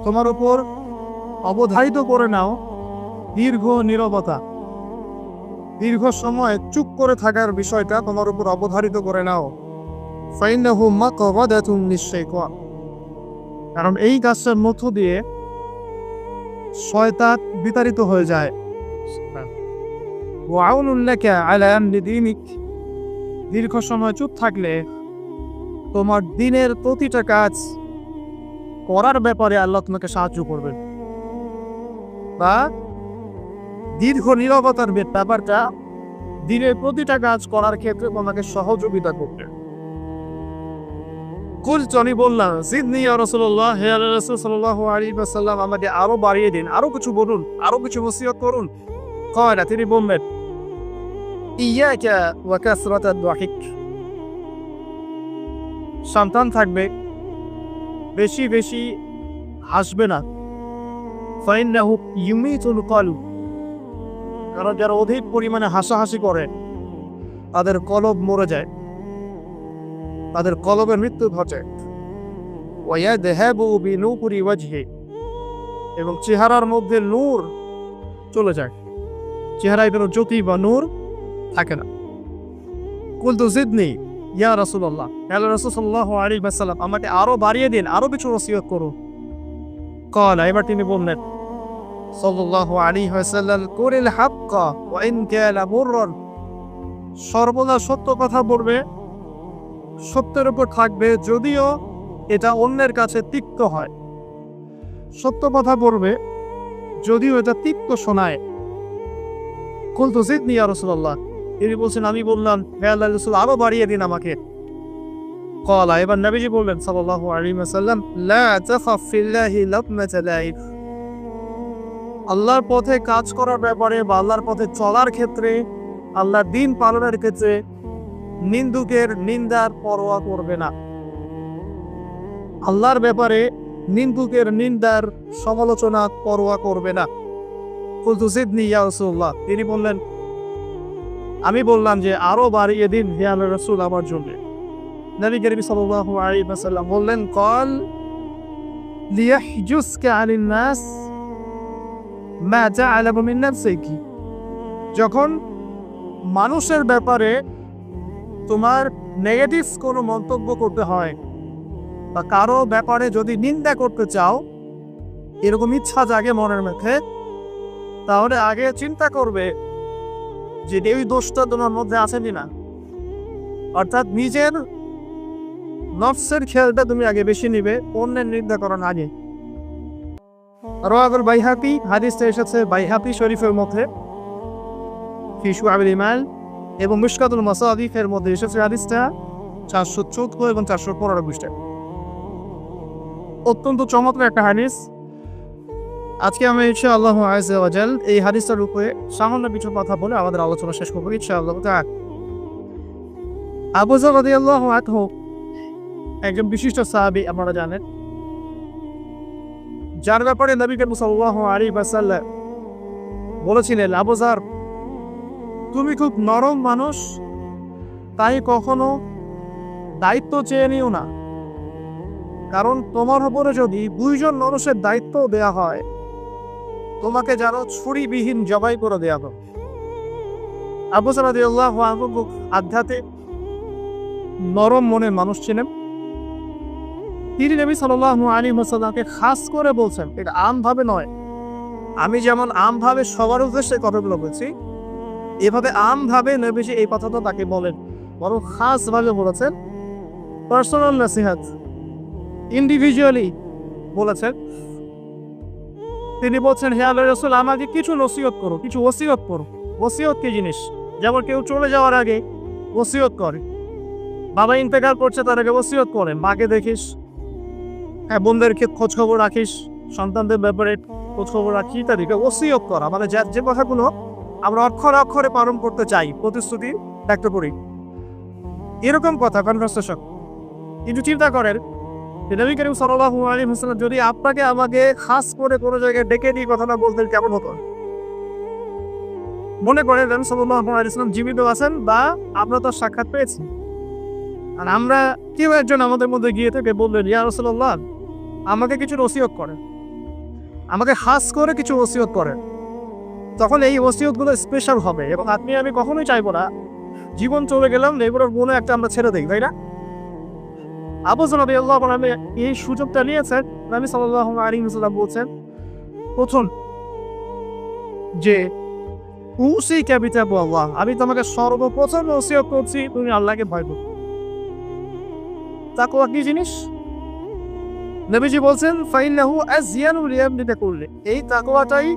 তোমার উপর অবধারিত করে নাও দীর্ঘ নীরবতা, দীর্ঘ সময় চুপ করে থাকার বিষয়টা তোমার উপর অবধারিত করে নাও। ফাইন্নাহু মাকগাদাতুন লিশ-শাইতান, কারণ এই কাজটার মধ্য দিয়ে শয়তান বিতাড়িত হয়ে যায়। ওয়া আউনুন লাকা আলা আমরি দীনিক, দীর্ঘ সময় চুপ থাকলে তোমার দিনের প্রতিটা কাজ করার ব্যাপারে আল্লাহ তোমাকে সাহায্য করবেন, বা দীর্ঘ নীরবতার ব্যাপারটা দিনের প্রতিটা কাজ করার ক্ষেত্রে তোমাকে সহযোগিতা করবে। কুলতু, আমি বললাম, জিদনি ইয়া রাসূলুল্লাহ, হে আল্লাহর রাসূল সাল্লাল্লাহু আলাইহি ওয়াসাল্লাম, আমাকে আরো বাড়িয়ে দিন, আরো কিছু বলুন, আরো কিছু ওসিয়ত করুন। ক্বালা, তিনি বললেন, ইয়াকা ওয়া কাসরাতাদ দাহিক, সন্তান থাকবে, বেশি বেশি হাসবে না। ফাইন্নাহু ইউমিতুল কলব, কারণ যারা অধিক পরিমাণে হাসাহাসি করে তাদের কলব মরে যায়, তাদের কলবের মৃত্যু ঘটে। ওয়ায়াযহাবু বিনূরি ওয়াজহি, এবং চেহারার মধ্যে নূর চলে যায়, চেহারায় কোনো জ্যোতি বা নূর থাকে না। কুলতু জিদনি ইয়া রাসূলুল্লাহ, আল্লাহর রাসূল সাল্লাল্লাহু আলাইহি ওয়াসাল্লাম, আমাকে আরো বাড়িয়ে দিন, আরো কিছু ওসিয়ত করুন। ক্বালা, এবার তিনি বললেন সাল্লাল্লাহু আলাইহি ওয়াসাল্লাম, কুলিল হাক্কা ওয়া ইন কানা মুররান, সর্বদা সত্য কথা বলবে, সত্যের উপর থাকবে যদিও এটা অন্যের কাছে তিক্ত হয়। সত্য কথা বলবে যদিও এটা তিক্ত শোনায়। কুলতু জিদনি ইয়া রাসূলুল্লাহ, তিনি বলছেন, আমি বললাম, হে আল্লাহর রাসূল, আরো বাড়িয়ে দিন আমাকে। ক্বালা, এবার নবীজি বললেন সাল্লাল্লাহু আলাইহি ওয়াসাল্লাম, লা তাখাফ ফিল্লাহি লাতমাতা লাইব, আল্লাহর পথে কাজ করার ব্যাপারে বা আল্লাহর পথে চলার ক্ষেত্রে, আল্লাহর দ্বীন পালনের ক্ষেত্রে নিন্দুকের নিন্দার পরোয়া করবে না। আল্লাহর ব্যাপারে নিন্দুকের নিন্দার সমালোচনা পরোয়া করবে না। কুলতু জিদনি ইয়া রাসূলুল্লাহ, তিনি বললেন, আমি বললাম যে আরো বাড়িয়ে দিন হে আল্লাহর রাসূল আমার জন্য। নবী করিম সাল্লাল্লাহু আলাইহি ওয়াসাল্লাম বললেন, ক্বাল লিয়াহজুসকা আনিন নাস মা তা'লামু মিন নাফসিকি, যখন মানুষের ব্যাপারে তোমার নেগেটিভ কোনো মন্তব্য করতে হয় বা কারো ব্যাপারে যদি নিন্দা করতে চাও, এরকম ইচ্ছা জাগে মনের মধ্যে, তাহলে আগে চিন্তা করবে যে এই দোষটা তোমার মধ্যে আছে কিনা। অর্থাৎ নিজের নফসের খেয়ালটা তুমি আগে বেশি নিবে অন্যের নিন্দা করার আগে। রাওয়াহুল বাইহাকি, হাদিসটা এসেছে বাইহাকি শরীফের মধ্যে ফি শুআবিল ঈমান, এবং মিশকাতুল মাসাবিহের মধ্যে এসেছে হাদিসটা 414 এবং 415 পৃষ্ঠায়। অত্যন্ত চমৎকার একটা হাদিস। আজকে আমরা ইনশাআল্লাহ আযজা ওয়া জাল এই হাদিসটার উপরে সামান্য কিছু কথা বলে আমাদের আলোচনা শেষ করব ইনশাআল্লাহ তাআলা। আবু যর রাদিয়াল্লাহু আনহু একজন বিশিষ্ট সাহাবী, আপনারা জানেন, যার ব্যাপারে নবী করিম সাল্লাল্লাহু আলাইহি ওয়াসাল্লাম বলেছিলেন, আবু যর, তুমি খুব নরম মানুষ, তাই কখনো দায়িত্ব চেয়ে নিও না, কারণ তোমার উপরে যদি 2 জন মানুষের দায়িত্ব দেয়া হয়, তোমাকে যেন ছুরিবিহীন জবাই করে দেয়া হবে। আবু যর রাদিয়াল্লাহু আনহু আধ্যাত্মিক নরম মনের মানুষ ছিলেন। তিনি নবী সাল্লাল্লাহু আলাইহি ওয়াসাল্লামকে খাস করে বলছেন, এটা আমভাবে নয়, আমি যেমন আমভাবে সবার উদ্দেশ্যে কথাগুলো বলছি, এভাবে আমভাবে নবীজি এই কথাটা তাকে বলেন, বরং খাসভাবে বলেছেন, পার্সোনাল নসিহত, ইন্ডিভিজুয়ালি বলেছেন। তিনি বলছেন, হে আল্লাহর রাসূল, আমাকে কিছু নসিহত করো, কিছু ওসিয়ত করো। ওসিয়ত কি জিনিস? যেমন কেউ চলে যাওয়ার আগে ওসিয়ত করে, বাবা ইন্তেকাল করছে তার আগে ওসিয়ত করেন, মাকে দেখিস, হ্যাঁ, বোনদেরকে খোঁজ খবর রাখিস, সন্তানদের ব্যাপারে খোঁজ খবর রাখি, ইত্যাদি ওসিয়ত করা। মানে যে কথাগুলো আমরা অক্ষরে অক্ষরে পালন করতে চাই, প্রতিশ্রুতি ব্যক্ত করি, এরকম কথা কনভারসেশন। কিন্তু চিন্তা করেন, নবী করিম সাল্লাল্লাহু আলাইহি ওয়াসাল্লাম যদি আপনাকে আমাকে খাস করে কোনো জায়গায় ডেকে নিয়ে কথাটা বলতেন, কেমন হতো? মনে করেন নবী সাল্লাল্লাহু আলাইহি ওয়াসাল্লাম জীবিত আছেন বা আমরা তো সাক্ষাৎ পেয়েছি, আর আমরা কেউ একজন আমাদের মধ্যে গিয়ে থেকে বললেন, ইয়া রাসূলুল্লাহ, আমাকে কিছু নসিহত করেন, আমাকে খাস করে কিছু ওসিয়ত করেন, তখন এই ওসিয়তগুলো স্পেশাল হবে। এবং আপনি আমি কখনোই চাইবো না জীবন চলে গেলাম এগুলোর মনে একটা আমরা ছেড়ে দিই, তাই না? আবু যর রাদিয়াল্লাহু আনহু এই সুযোগটা নিয়েছেন। নবী সাল্লাল্লাহু আলাইহি ওয়াসাল্লাম বলছেন প্রথম যে উসিকা বিতাকওয়াল্লাহ, আমি তোমাকে সর্বপ্রথম ওসিয়ত করছি তুমি আল্লাহকে ভয় করো। তাকওয়া কি জিনিস? নবীজি বলছেন ফাইন্নাহু আযয়ানু লিয়ামনিকা কুল্লি, এই তাকওয়াটাই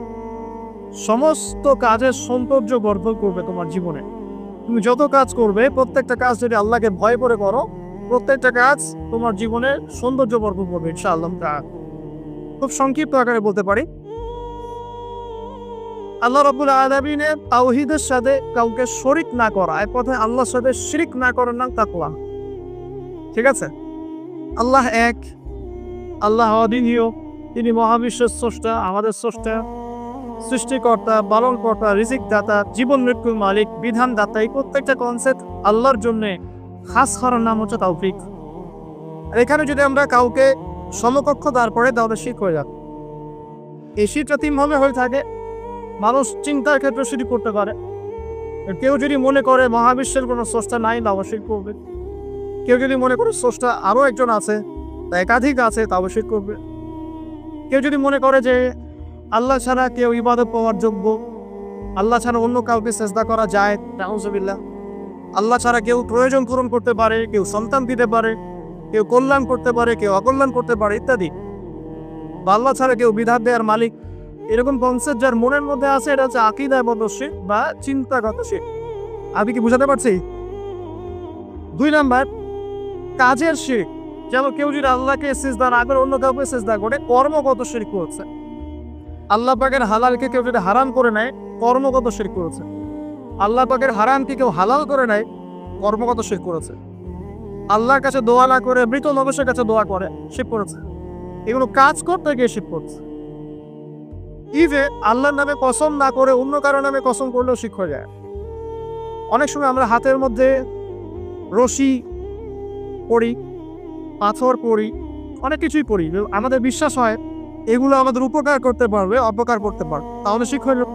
সমস্ত কাজের সৌন্দর্য বর্ধন করবে তোমার জীবনে। তুমি যত কাজ করবে প্রত্যেকটা কাজ যদি আল্লাহকে ভয় করে করো, প্রত্যেকটা কাজ তোমার জীবনে সৌন্দর্য বর্ধন করবে ইনশাআল্লাহ। খুব সংক্ষিপ্ত আকারে বলতে পারি, আল্লাহ রাব্বুল আলামিনের তাওহীদের সাথে কাউকে শরীক না করা, এক কথায় আল্লাহর সাথে শিরক না করার নাম তাকওয়া। ঠিক আছে? আল্লাহ এক, আল্লাহ অদ্বিতীয়, তিনি মহাবিশ্বের স্রষ্টা, আমাদের স্রষ্টা, সৃষ্টিকর্তা, পালনকর্তা, রিজিক দাতা, জীবন মৃত্যুর মালিক, বিধান দাতা। এই প্রত্যেকটা কনসেপ্ট আল্লাহর জন্য খাস করার নাম হচ্ছে তাওফিক। আর এখানে যদি আমরা কাউকে সমকক্ষ দাঁড় করে তাহলে শিরক হয়ে যাবে। এই শিরকটা তিনভাবে হয়ে থাকে। মানুষ চিন্তার ক্ষেত্রে শিরক করতে পারে। কেউ যদি মনে করে মহাবিশ্বের কোনো স্রষ্টা নাই তাও শিরক করবে। কেউ যদি মনে করে স্রষ্টা আরও একজন আছে, একাধিক আছে, তাও শিরক করবে। কেউ যদি মনে করে যে আল্লাহ ছাড়া কেউ ইবাদত পাওয়ার যোগ্য, আল্লাহ ছাড়া অন্য কাউকে সেজদা করা যায়, নাউজুবিল্লাহ। আল্লাহ ছাড়া কেউ প্রয়োজন পূরণ করতে পারে, কেউ সন্তান দিতে পারে, কেউ কল্যাণ করতে পারে, কেউ অকল্যাণ করতে পারে ইত্যাদি, বা আল্লাহ ছাড়া কেউ বিধান দেওয়ার মালিক, এরকম কনসেপ্ট যার মনের মধ্যে আছে, এটা হচ্ছে আকীদাগত শিরক বা চিন্তাগত শিরক। আমি কি বুঝাতে পারছি? 2 নাম্বার কাজের শিরক। যেমন কেউ যদি আল্লাহকে সিজদা না করে অন্য কাউকে সিজদা করে, কর্মগত শিরক করছে। আল্লাহ পাকের হালালকে কেউ যদি হারাম করে নেয়, কর্মগত শিরক করেছে। আল্লাহ পাকের হারামকে কেউ হালাল করে নেয়, কর্মগত শিরক করেছে। আল্লাহর কাছে দোয়া না করে মৃত মানুষের কাছে দোয়া করে, শিরক করেছে। এগুলো কাজ করতে গিয়ে শিরক করছে। ইভে আল্লাহর নামে কসম না করে অন্য কারো নামে কসম করলেও শিরক হয়ে যায়। অনেক সময় আমরা হাতের মধ্যে রশি পড়ি, পাথর পড়ি, অনেক কিছুই পড়ি, আমাদের বিশ্বাস হয় এগুলো আমাদের উপকার করতে পারবে, অপকার করতে পারবে, তাহলে শিরক হয়ে যাবে।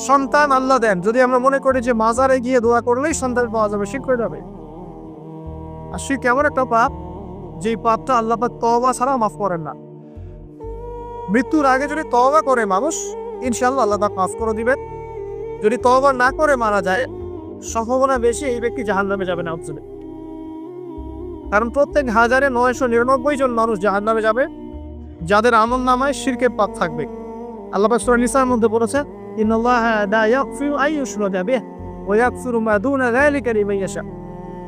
সন্তান আল্লাহ দেন, যদি আমরা মনে করি যে মাজারে গিয়ে দোয়া করলেই সন্তান পাওয়া যাবে, শিরক হয়ে যাবে। আর শিরক এমন একটা পাপ, যে পাপটা আল্লাহ পাক তওবা ছাড়া মাফ করেন না। মৃত্যুর আগে যদি তওবা করে মানুষ, ইনশাআল্লাহ আল্লাহ পাক মাফ করে দিবেন। যদি তওবা না করে মারা যায়, সম্ভাবনা বেশি এই ব্যক্তি জাহান্নামে যাবে না। কারণ প্রত্যেক 1999 জন মানুষ জাহান্নামে যাবে যাদের আমলনামায় শিরকের পাপ থাকবে। আল্লাহ পাক সূরা নিসার মধ্যে বলেছেন, ইন্নাল্লাহা লা ইয়াগফিরু আন ইউশরাকা বিহি ওয়া ইয়াগফিরু মা দুনা যালিকা লিমান ইয়াশা।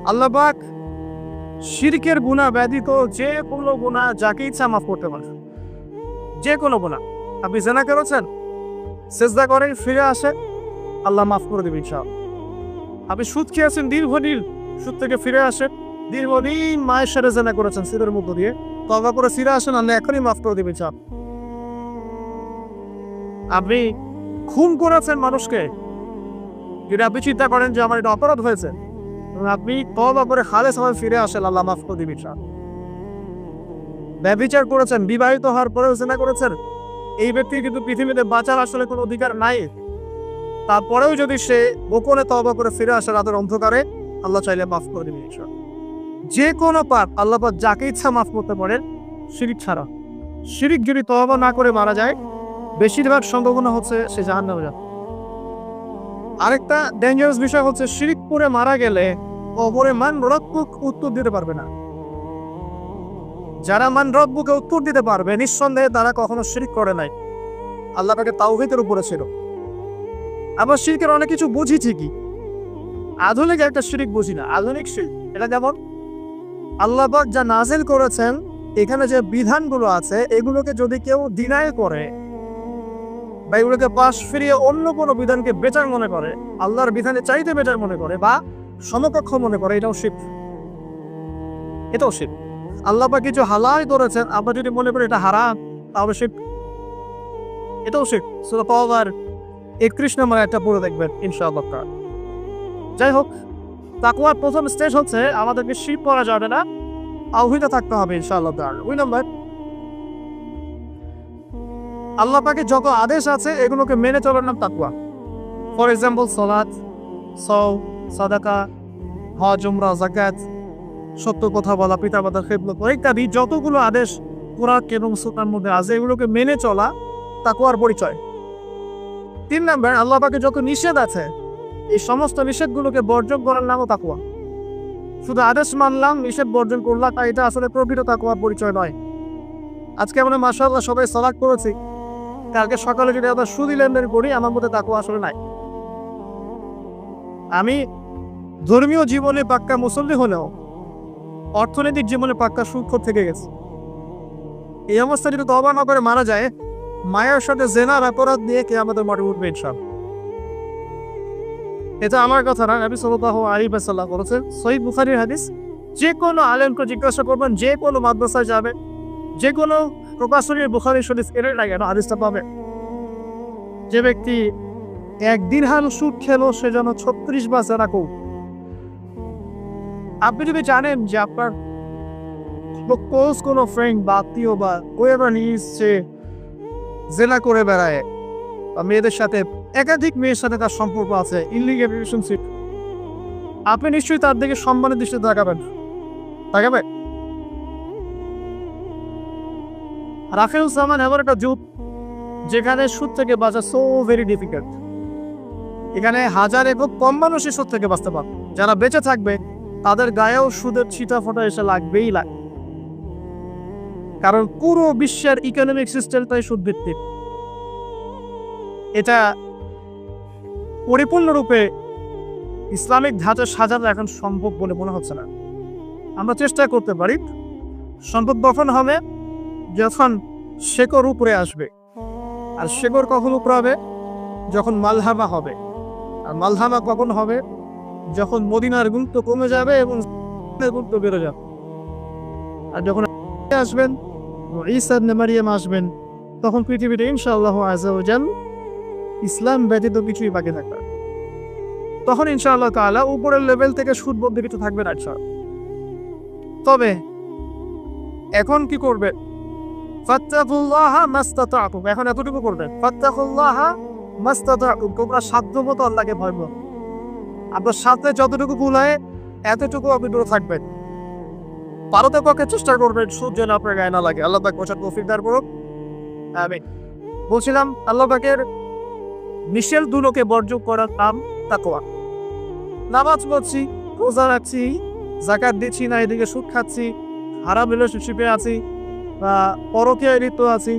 আল্লাহ পাক শিরকের গুনাহ ব্যতীত যে কোনো গুনাহ যাকে ইচ্ছা মাফ করতে পারে। যে কোনো গুনাহ, আপনি জিনা করেছেন, সিজদা করেন, ফিরে আসে, আল্লাহ মাফ করে দেবে ইনশাআল্লাহ। আপনি সুদ খেয়েছেন দীর্ঘদিন, সুদ থেকে ফিরে আসেন, দীর্ঘদিন মায়ের সাথে জিনা করেছেন সিদের মধ্য দিয়ে, তওবা করে ফিরে আসেন, আল্লাহ এখনই মাফ করে দেবে ইনশাআল্লাহ। আপনি খুন করেছেন মানুষকে, যদি আপনি চিন্তা করেন যে আমার এটা অপরাধ হয়েছে, আপনি তওবা করে খালেস ভাবে ফিরে আসেন, আল্লাহ মাফ করে দিবেন ইনশাআল্লাহ। ব্যভিচার করেছেন, বিবাহিত হওয়ার পরেও জিনা করেছেন, এই ব্যক্তির কিন্তু পৃথিবীতে বাঁচার আসলে কোনো অধিকার নাই। তারপরেও যদি সে গোপনে তওবা করে ফিরে আসে রাতের অন্ধকারে, আল্লাহ চাইলে মাফ করে দিবেন ইনশাআল্লাহ। যে কোনো পাপ আল্লাহ পাক যাকে ইচ্ছা মাফ করতে পারেন, শিরক ছাড়া। শিরক যদি তওবা না করে মারা যায়, বেশিরভাগ সম্ভাবনা হচ্ছে সে জাহান্নামে যাবে। আরেকটা ডেঞ্জারাস বিষয় হচ্ছে, শিরক করে মারা গেলে কবরে মান রব্বুক উত্তর দিতে পারবে না। যারা মান রব্বুকে উত্তর দিতে পারবে, নিঃসন্দেহে তারা কখনো শিরক করে নাই, আল্লাহ পাকের তাওহীদের উপরে ছিল। আবার শিরকের অনেক কিছু বুঝি ঠিকই, আধুনিক একটা শিরক বুঝি না। আধুনিক শিরক এটা যেমন আল্লাহ পাক যা নাজিল করেছেন, এখানে যে বিধানগুলো আছে, এগুলোকে যদি কেউ ডিনাই করে বা এগুলোকে পাশ ফিরিয়ে অন্য কোনো বিধানকে বেটার মনে করে, আল্লাহর বিধানে চাইতে বেটার মনে করে বা সমকক্ষ মনে করে, এটাও শিরক। এটাও শিরক। আল্লাহ পাক কিছু হালাল করেছেন, আমরা যদি মনে করি এটা হারাম, তাহলে শিরক, এটাও শিরক। সূরা তাওবার 31 নম্বর একটা পড়ে দেখবেন ইনশাআল্লাহ। যাই হোক, তাকওয়ার প্রথম স্টেজ হচ্ছে আমাদেরকে শিরক করা যাবে না, তাওহীদে থাকতে হবে ইনশাআল্লাহ। 2 নম্বর আল্লাহ পাকের যত আদেশ আছে এগুলোকে মেনে চলার নাম তাকওয়া। ফর এক্সাম্পল সালাত, সাওম, সাদাকা, হজ, উমরা, যাকাত, সত্য কথা বলা, পিতামাতার খেদমত ইত্যাদি যতগুলো আদেশ কোরআন এবং সুন্নাহর মধ্যে আছে এগুলোকে মেনে চলা তাকওয়ার পরিচয়। 3 নাম্বার, আল্লাহ পাকের যত নিষেধ আছে এই সমস্ত নিষেধগুলোকে বর্জন করার নামও তাকওয়া। শুধু আদেশ মানলাম, নিষেধ বর্জন করলাম, এটা আসলে প্রকৃত তাকওয়ার পরিচয় নয়। আজকে আমরা মাশাআল্লাহ সবাই সালাত করেছি, কালকে সকালে যদি আমরা সুদি লেনদেন করি আমার মধ্যে তাকওয়া আসলে নাই। আমি ধর্মীয় জীবনে পাক্কা মুসল্লি হলেও অর্থনৈতিক জীবনে পাক্কা সুদখোর থেকে গেছে। এই অবস্থা যদি তওবা না করে মারা যায়, মায়ের সাথে জেনার অপরাধ নিয়ে কিয়ামতের মাঠে উঠবে ইনশাআল্লাহ। এটা আমার কথা না, নবী সাল্লাল্লাহু আলাইহি ওয়াসাল্লাম বলেছেন, সহিহ বুখারীর হাদিস। যে কোনো আলেমকে জিজ্ঞাসা করবেন, যে কোনো মাদ্রাসায় যাবে, যে কোনো প্রকাশনী বুখারী শরীফ এর লাগে না হাদিসটা পাবে, যে ব্যক্তি 1 দিরহাম সুদ খেলো সে যেন 36 বার জেনা করবে। আপনি যদি জানেন যে আপনার ক্লোজ কোনো ফ্রেন্ড বা আত্মীয় বা whoever is সে জেনা করে বেড়ায় বা মেয়েদের সাথে একাধিক মেয়ের সাথে তার সম্পর্ক আছে, ইলিগাল রিলেশনশিপ, আপনি নিশ্চয়ই তার দিকে সম্মানের দৃষ্টিতে তাকাবেন। রাখেল সামান এমন একটা যুগ যেখানে সুদ থেকে বাঁচা সো ভেরি ডিফিকাল্ট। এখানে হাজারে খুব কম মানুষই সুদ থেকে বাঁচতে পারে। যারা বেঁচে থাকবে তাদের গায়েও সুদের ছিটা ফোটা এসে লাগবেই লাগে, কারণ পুরো বিশ্বের ইকোনমিক সিস্টেমটাই সুদ ভিত্তিক। এটা পরিপূর্ণরূপে ইসলামিক ধাঁচে সাজানো এখন সম্ভব বলে মনে হচ্ছে না। আমরা চেষ্টা করতে পারি, সম্ভব তখন হবে যখন শেকড় উপরে আসবে। আর শেকড় কখন উপরে হবে? যখন মালহামা হবে। আর মালহামা কখন হবে? যখন মদিনার গুরুত্ব কমে যাবে এবং গুরুত্ব বেড়ে যাবে। আর যখন আসবেন, ঈসা ইবনে মারইয়াম আসবেন, তখন পৃথিবীতে ইনশাআল্লাহ আযজা ওয়া জাল ইসলাম ব্যতীত কিছুই বাকি থাকবে না। তখন ইনশাআল্লাহ তাআলা উপরের লেভেল থেকে সুদ বলতে কিছু থাকবে না ইনশাআল্লাহ। তবে এখন কি করবে? ফাত্তাকুল্লাহা মাসতাতাতুম, এখন এতটুকু করবেন, ফাত্তাকুল্লাহা মাসতাতাতুম, তোমরা সাধ্যমতো আল্লাহকে ভয় করো। আপনার সাথে যতটুকু কুলায় এতটুকু আপনি দূরে থাকবেন। পারতে পক্ষে চেষ্টা করবেন সুদ যেন আপনার গায়ে না লাগে। আল্লাহ পাক বোঝার তৌফিক দান করুক, আমিন। বলছিলাম আল্লাহ পাকের নিষেধগুলোকে বর্জন করার নাম তাকওয়া। নামাজ পড়ছি, রোজা রাখছি, যাকাত দিচ্ছি না, এদিকে সুদ খাচ্ছি, হারাম রিলেশনশিপে আছি, বা পরকীয়ায় লিপ্ত আছি,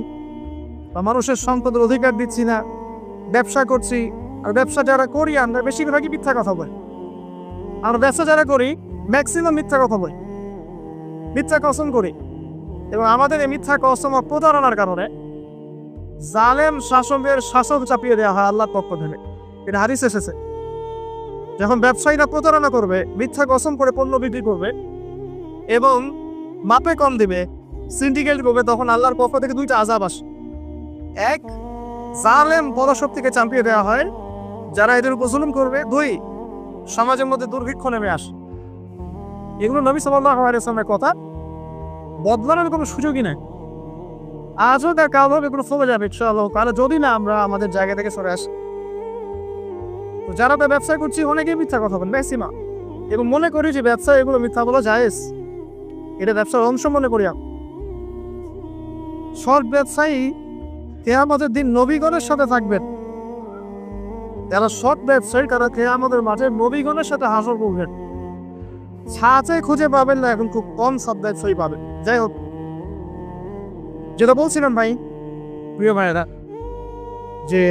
বা মানুষের সম্পদের অধিকার দিচ্ছি না, ব্যবসা করছি। আর ব্যবসা যারা করি আমরা বেশিরভাগই মিথ্যা কথা বলি। আমরা ব্যবসা যারা করি ম্যাক্সিমাম মিথ্যা কথা বলি, মিথ্যা কসম করি। এবং আমাদের এই মিথ্যা কসম ও প্রতারণার কারণে জালেম শাসকের শাসন চাপিয়ে দেওয়া হয় আল্লাহর পক্ষ থেকে। এটা হাদিস এসেছে, যখন ব্যবসায়ীরা প্রতারণা করবে, মিথ্যা কসম করে পণ্য বিক্রি করবে এবং মাপে কম দিবে, সিন্ডিকেট করবে, তখন আল্লাহর পক্ষ থেকে 2টা আযাব আসে। এক, জালেম পদশক্তিকে চাপিয়ে দেওয়া হয় যারা এদের উপর জুলুম করবে। 2, সমাজের মধ্যে দুর্ভিক্ষ নেমে আসে। এগুলো নবী সাল্লাল্লাহু আলাইহি ওয়াসাল্লামের কথা, বদলানোর কোনো সুযোগই নাই। আজও তার কাল হবে, এগুলো ফলে যাবে ইনশাআল্লাহ, কারণ যদি না আমরা আমাদের জায়গা থেকে সরে আসি। তো যারা ব্যবসা করছি অনেকেই মিথ্যা কথা বলেন, ম্যাক্সিমাম, এবং মনে করি যে ব্যবসা এগুলো মিথ্যা বলা জায়েজ, এটা ব্যবসার অংশ মনে করি। সৎ ব্যবসায়ী কিয়ামতের দিন নবীগণের সাথে থাকবেন। যারা সৎ ব্যবসায়ী তারা কিয়ামতের মাঠে নবীগণের সাথে হাসর করবেন। ছাঁচে খুঁজে পাবেন না, এখন খুব কম সৎ ব্যবসায়ী পাবেন। যাই হোক, যেটা বলছিলাম ভাই, প্রিয় ভাইয়েরা, যে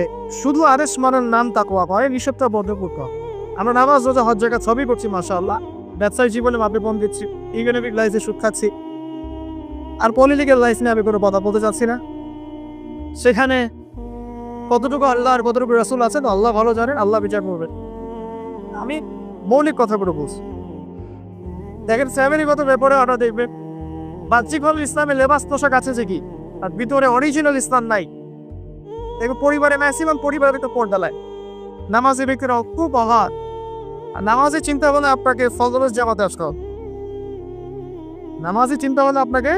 শুধু আদেশ মানার নাম তাকওয়া হয়, নিষেধটা বর্জন করতে হয়। আমরা নামাজ, রোজা, হজ, যাকাত সবই করছি মাশাআল্লাহ, ব্যবসায়িক জীবনে মাপে কম দিচ্ছি, ইকোনমিক লাইফে সুদ খাচ্ছি, আর পলিটিক্যাল লাইফ নিয়ে আমি কোনো কথা বলতে চাচ্ছি না। সেখানে কতটুকু আল্লাহ আর কতটুকু রাসূল আছেন আল্লাহ ভালো জানেন, আল্লাহ বিচার করবেন। আমি মৌলিক কথাগুলো বলছি। দেখেন, ফ্যামিলিগত ব্যাপারে আমরা দেখবেন বাহ্যিকভাবে ইসলামের লেবাস পোশাক আছে যে কি, আর ভিতরে অরিজিনাল ইসলাম নাই। দেখো পরিবারে ম্যাক্সিমাম পরিবারে তো পর্দালায় নামাজি ব্যক্তিরা খুব অভাব। আর নামাজি চিন্তা ভাবনা আপনাকে ফজরের জামাতে আসতে হবে। নামাজি চিন্তা ভাবনা আপনাকে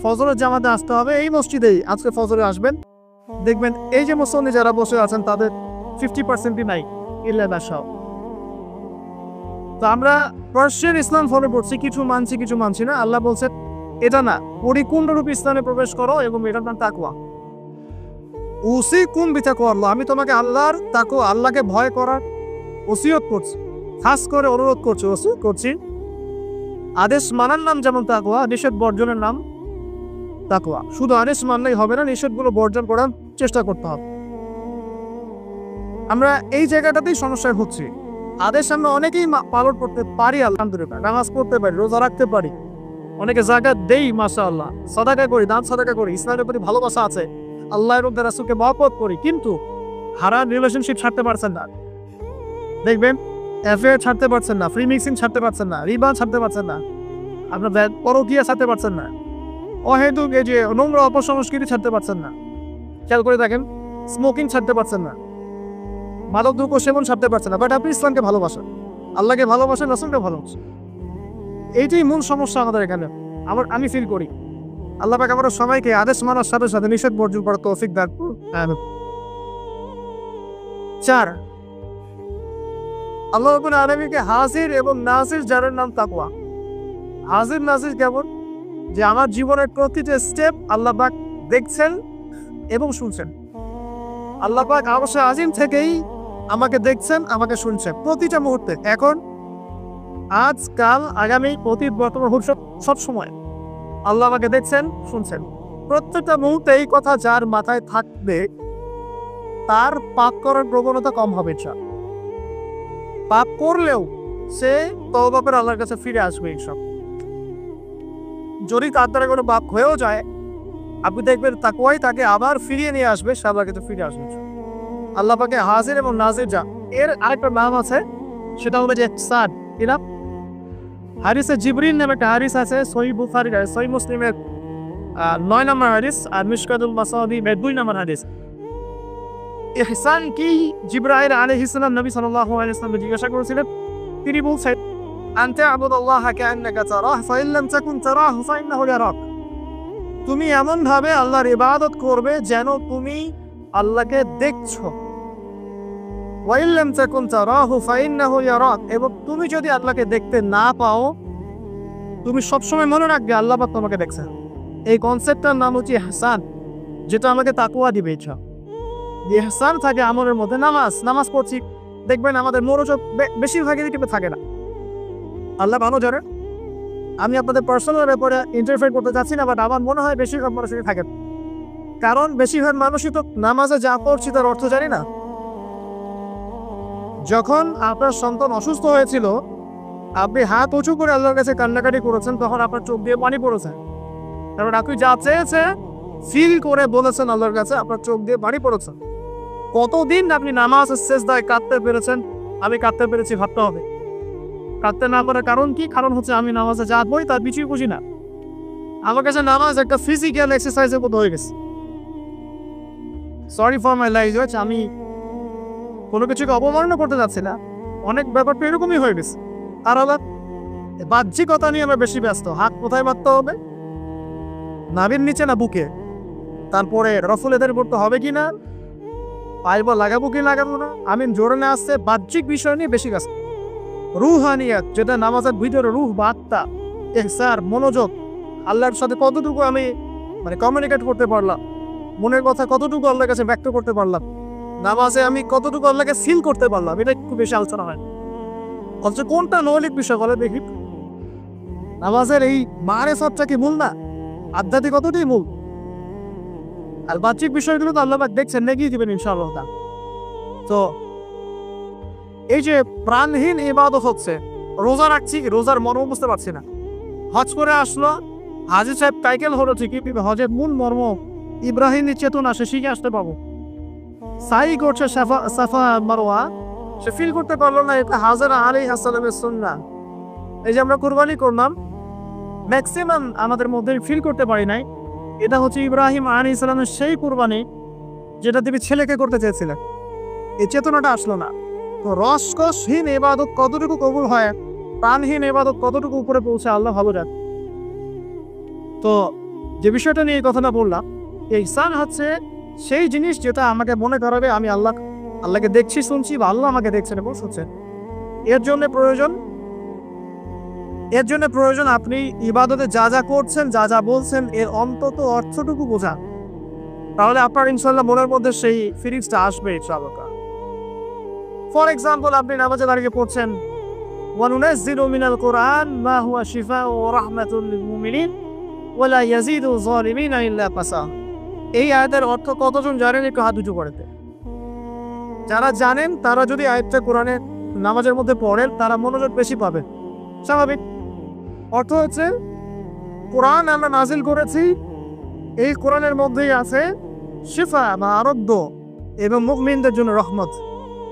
ফজরের জামাতে আসতে হবে এই মসজিদেই। আজকে ফজরে আসবেন, দেখবেন এই যে মুসল্লি যারা বসে আছেন তাদের 50%ই নাই ইল্লা বাসাও। তো আমরা পার্সিয়ান ইসলাম ফলো করছি, কিছু মানছি কিছু মানছি না। আল্লাহ বলছেন এটা না, পরিপূর্ণরূপে ইসলামে প্রবেশ করো এবং এটার নাম তাকওয়া। উসিকুম বিতাকওয়া আল্লাহ, আমি তোমাকে আল্লাহর তাকওয়া, আল্লাহকে ভয় করার ওসিয়ত করছি, খাস করে অনুরোধ করছি, ওসিয়ত করছি। আদেশ মানার নাম যেমন তাকওয়া, নিষেধ বর্জনের নাম তাকওয়া। শুধু আদেশ মানলেই হবে না, নিষেধগুলো বর্জন করার চেষ্টা করতে হবে। আমরা এই জায়গাটাতেই সমস্যায় হচ্ছি। আদেশ আমরা অনেকেই পালন করতে পারি, আলহামদুলিল্লাহ, নামাজ পড়তে পারি, রোজা রাখতে পারি, অনেকে যাকাত দেই, মাশাআল্লাহ, সাদাকা করি, দান সাদাকা করি, ইসলামের প্রতি ভালোবাসা আছে, আল্লাহ এবং তার রাসূলকে মহব্বত করি, কিন্তু হারাম রিলেশনশিপ ছাড়তে পারছেন না। দেখবেন অ্যাফেয়ার ছাড়তে পারছেন না, ফ্রি মিক্সিং ছাড়তে পারছেন না, রিবা ছাড়তে পারছেন না, আপনার পরকীয়া ছাড়তে পারছেন না, অহেতুক এই যে নোংরা অপসংস্কৃতি ছাড়তে পারছেন না। খেয়াল করে দেখেন, স্মোকিং ছাড়তে পারছেন না, মাদক দ্রব্য সেবন ছাড়তে পারছেন না, বাট আপনি ইসলামকে ভালোবাসেন, আল্লাহকে ভালোবাসেন, রাসূলকে ভালোবাসেন। এইটাই মূল সমস্যা আমাদের এখানে। আমি ফিল করি আল্লাহ পাক আমাদের সবাইকে আদেশ মানার সাথে সাথে নিষেধ বর্জন করার তৌফিক দান করুন। 4, আল্লাহ রাব্বুল আলামিনকে হাজির এবং নাজির যার নাম তাকওয়া। হাজির নাজির কেমন? যে আমার জীবনের প্রতিটা স্টেপ আল্লাহ পাক দেখছেন এবং শুনছেন। আল্লাহ পাক আরশে আজিম থেকেই আমাকে দেখছেন, আমাকে শুনছেন প্রতিটা মুহূর্তে, এখন, আজ, কাল, আগামী, অতীত, বর্তমান, ভবিষ্যৎ, সব সময় আল্লাহ আমাকে দেখছেন, শুনছেন। প্রত্যেকটা মুহূর্তে এই কথা যার মাথায় থাকবে তার পাপ করার প্রবণতা কম হবে। পাপ করলেও সে তওবা করে আল্লাহর কাছে ফিরে আসবে। এইসব যদি তার দ্বারা কোনো পাপ হয়েও যায়, আপনি দেখবেন তাকওয়াই তাকে আবার ফিরিয়ে নিয়ে আসবে, সে আল্লাহর কাছে ফিরে আসবে। আল্লাহ পাকে হাজির এবং নাজির যা, এর আরেকটা নাম আছে, সেটা হলো যে ইহসান। কি নাম? হাদিসে জিবরিল নামে একটা হাদিস আছে, সহিহ বুখারী, সহিহ মুসলিমের 9 নম্বর হাদিস, আর মিশকাতুল মাসাবি 2 নম্বর হাদিস। ইহসান কি? জিবরাইল আলাইহিস সালাম নবী সাল্লাল্লাহু আলাইহি ওয়াসাল্লাম জিজ্ঞাসা করেছিলেন। তিনি বলছেন, আনতা আবুদুল্লাহ কাআন্নাকা তারাহু ফাইন লাম তাকুন তারাহু ফাইন্নাহু ইয়ারাক। তুমি এমন ভাবে আল্লাহর ইবাদত করবে যেন তুমি আল্লাহকে দেখছো। ওয়াইন লাম তাকুন তারাহু ফাইন্নাহু ইয়ারাক, এবং তুমি যদি আল্লাহকে দেখতে না পাও, তুমি সবসময় মনে রাখবে আল্লাহ পাক তোমাকে দেখছেন। এই কনসেপ্টটার নাম হচ্ছে ইহসান, যেটা আমাকে তাকওয়া দিবে। ইচ্ছা ইহসান থাকে আমলের মধ্যে। নামাজ পড়ছি, দেখবেন আমাদের মনোযোগ বেশিরভাগই দিকে থাকে না। আল্লাহ ভালো জানে, আমি আপনাদের পার্সোনাল ব্যাপারে ইন্টারফেয়ার করতে চাচ্ছি না, বাট আমার মনে হয় বেশিরভাগ মানুষই থাকে, কারণ বেশিরভাগ মানুষই তো নামাজে যা পড়ছি তার অর্থ জানি না। যখন আপনার সন্তান অসুস্থ হয়েছিল, আপনি হাত উঁচু করে আল্লাহর কাছে কান্নাকাটি করেছেন, তখন আপনার চোখ দিয়ে পানি পড়েছে, কারণ আপনি যা চেয়েছে ফিল করে বলেছেন আল্লাহর কাছে, আপনার চোখ দিয়ে পানি পড়েছে। কতদিন আপনি নামাজ সেজদায় কাঁদতে পেরেছেন? আমি কাঁদতে পেরেছি, ভাবতে হবে। কাঁদতে না পারার কারণ কি? কারণ হচ্ছে আমি নামাজে যা বই তার কিছুই বুঝি না। আমার কাছে নামাজ একটা ফিজিক্যাল এক্সারসাইজের মতো হয়ে গেছে। সরি ফর মাই ল্যাঙ্গুয়েজ, আমি কোনো কিছুকে অবমাননা করতে যাচ্ছি না, অনেক ব্যাপারটা এরকমই হয়ে গেছে। আর আবার বাহ্যিকতা নিয়ে আমরা বেশি ব্যস্ত। হাত কোথায় বাঁধতে হবে? নাভির নিচে না বুকে? তারপরে রফুল এদের পড়তে হবে কি না, পাইব লাগাবো কি লাগাবো না, আমি জোরে না আসছে, বাহ্যিক বিষয় নিয়ে বেশি ব্যস্ত। রুহানিয়াত, যেটা নামাজের ভিতরে রুহ বা আত্মা, ইহসান, মনোযোগ, আল্লাহর সাথে কতটুকু আমি কমিউনিকেট করতে পারলাম, মনের কথা কতটুকু আল্লাহর কাছে ব্যক্ত করতে পারলাম, নামাজে আমি কতটুকু আল্লাহকে ফিল করতে পারলাম, এটা খুব বেশি আলোচনা হয়। অথচ কোনটা মৌলিক বিষয় বলে দেখি? নামাজের এই মারেফতটা কি মূল না? আধ্যাত্মিকতাটাই মূল। আর বাহ্যিক বিষয়গুলো তো আল্লাহ পাক দেখছেন, নেগিয়ে দিবেন ইনশাআল্লাহ। তো এই যে প্রাণহীন ইবাদত হচ্ছে, রোজা রাখছি, রোজার মর্ম বুঝতে পারছি না। হজ করে আসলো, হাজি সাহেব টাইটেল হলো ঠিকই, হজের মূল মর্ম ইব্রাহিমের চেতনা সে শিখে আসতে পাবো। সাই করছে সাফা মারওয়া, সে ফিল করতে পারলো না এটা হাজরা আলাইহিস সালামের সুন্নাহ। এই যে আমরা কুরবানি করলাম, ম্যাক্সিমাম আমাদের মধ্যে ফিল করতে পারি নাই এটা হচ্ছে ইব্রাহিম আলাইহিস সালামের সেই কুরবানি যেটা তিনি ছেলেকে করতে চেয়েছিলেন। এই চেতনাটা আসলো না। তো রসকসহীন ইবাদত কতটুকু কবুল হয়, প্রাণহীন ইবাদত কতটুকু উপরে পৌঁছে, আল্লাহ ভালো জানে। তো যে বিষয়টা নিয়ে এই কথাটা বললাম, ইহসান হচ্ছে সেই জিনিস যেটা আমাকে মনে করাবে আমি আল্লাহকে দেখছি, শুনছি, বা আল্লাহ আমাকে দেখছেন এবং শুনছেন। এর জন্য প্রয়োজন আপনি ইবাদতে যা যা করছেন, যা যা বলছেন, এর অন্তত অর্থটুকু বোঝা। তাহলে আপনার ইনশাআল্লাহ মনের মধ্যে সেই ফিলিংসটা আসবে ইনশাআল্লাহ। ফর এক্সাম্পল, আপনি নামাজে দাঁড়িয়ে পড়ছেন ওয়ানুনাজ্জিলু মিনাল কুরআন মা হুয়া শিফাউ ওয়া রাহমাতুল লিল মুমিনিন ওয়া লা ইয়াজিদু যালিমিনা ইল্লা ফাসা। এই আয়াতের অর্থ কতজন জানেন? একটু হাত উঁচু করে দেন। যারা জানেন তারা যদি আয়াতটা কোরআনে নামাজের মধ্যে পড়েন, তারা মনোযোগ বেশি পাবেন। স্বাভাবিক। অর্থ হচ্ছে কোরআন আমরা নাজিল করেছি, এই কোরআনের মধ্যেই আছে শিফা বা আরোগ্য এবং মুমিনদের জন্য রহমত।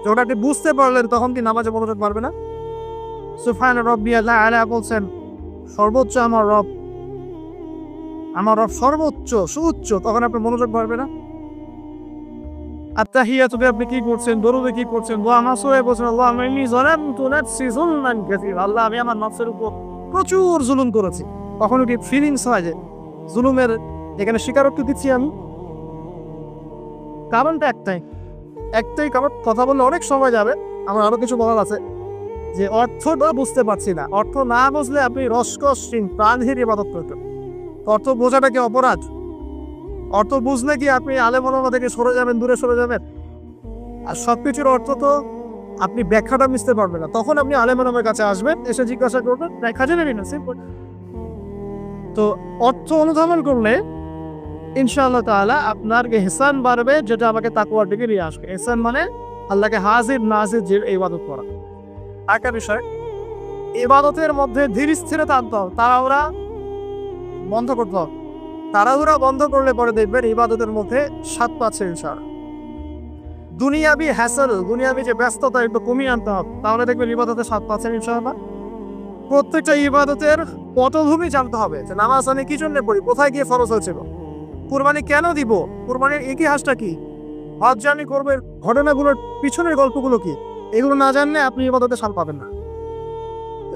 যখন আপনি বুঝতে পারলেন তখন কি নামাজে মনোযোগ পারবে না? সুবহান রাব্বিয়াল আলা বলছেন, সর্বোচ্চ আমার রব সর্বোচ্চ সুউচ্চ, তখন আপনার মনোযোগ পারবে না? আত্তাহিয়াতুতে আপনি কি করছেন, দরুদে কি করছেন, দোয়া মাসুরে বলছেন আল্লাহুম্মা ইন্নী যালামতু নাফসি যুলমান কাসীরা, আল্লাহ আমি আমার নফসের উপর প্রচুর জুলুম করেছি। কখনো কি ফিলিংস হয় যে জুলুমের এখানে স্বীকারোক্তি দিচ্ছি আমি? কারণটা একটাই কারণ। কথা বললে অনেক সময় যাবে, আমার আরো কিছু বলার আছে, যে অর্থটা বুঝতে পারছি না। অর্থ না বুঝলে আপনি রসকসহীন প্রাণহীন ইবাদত করতেন। অর্থ বোঝাটা কি অপরাধ? অর্থ বুঝলে কি আপনি আলেম ওলামা থেকে সরে যাবেন, দূরে সরে যাবেন? আর সবকিছুর অর্থ তো আপনি ব্যাখ্যাটা বুঝতে পারবেন না, তখন আপনি আলেম ওলামার কাছে আসবেন, এসে জিজ্ঞাসা করবেন, ব্যাখ্যা জেনে নিন। সিম্পল। তো অর্থ অনুধাবন করলে ইনশাআল্লাহ তাআলা আপনার ইহসান বাড়বে, যেটা আমাকে তাকওয়ার দিকে নিয়ে আসবে। ইহসান মানে আল্লাহকে হাজির নাজির যে ইবাদত করা। একটা বিষয়, ইবাদতের মধ্যে ধীর স্থিরতা আনতে হবে, তাড়াহুড়া বন্ধ করতে হবে। তাড়াহুড়া বন্ধ করলে পরে দেখবেন ইবাদতের মধ্যে স্বাদ পাচ্ছে ইনশাআল্লাহ। দুনিয়াবি হ্যাসেল, দুনিয়াবি যে ব্যস্ততা একটু কমিয়ে আনতে হবে, তাহলে দেখবেন ইবাদতের স্বাদ পাচ্ছেন ইনশাআল্লাহ। প্রত্যেকটা ইবাদতের পটভূমি জানতে হবে, যে নামাজ আমি কি জন্য পড়ি, কোথায় গিয়ে ফরজ হয়েছিল, কুরবানি কেন দিব, কুরবানির ইতিহাসটা কি, হজ যে আমি করবেন ঘটনাগুলোর পিছনের গল্পগুলো কি, এগুলো না জানলে আপনি ইবাদতে স্বাদ পাবেন না।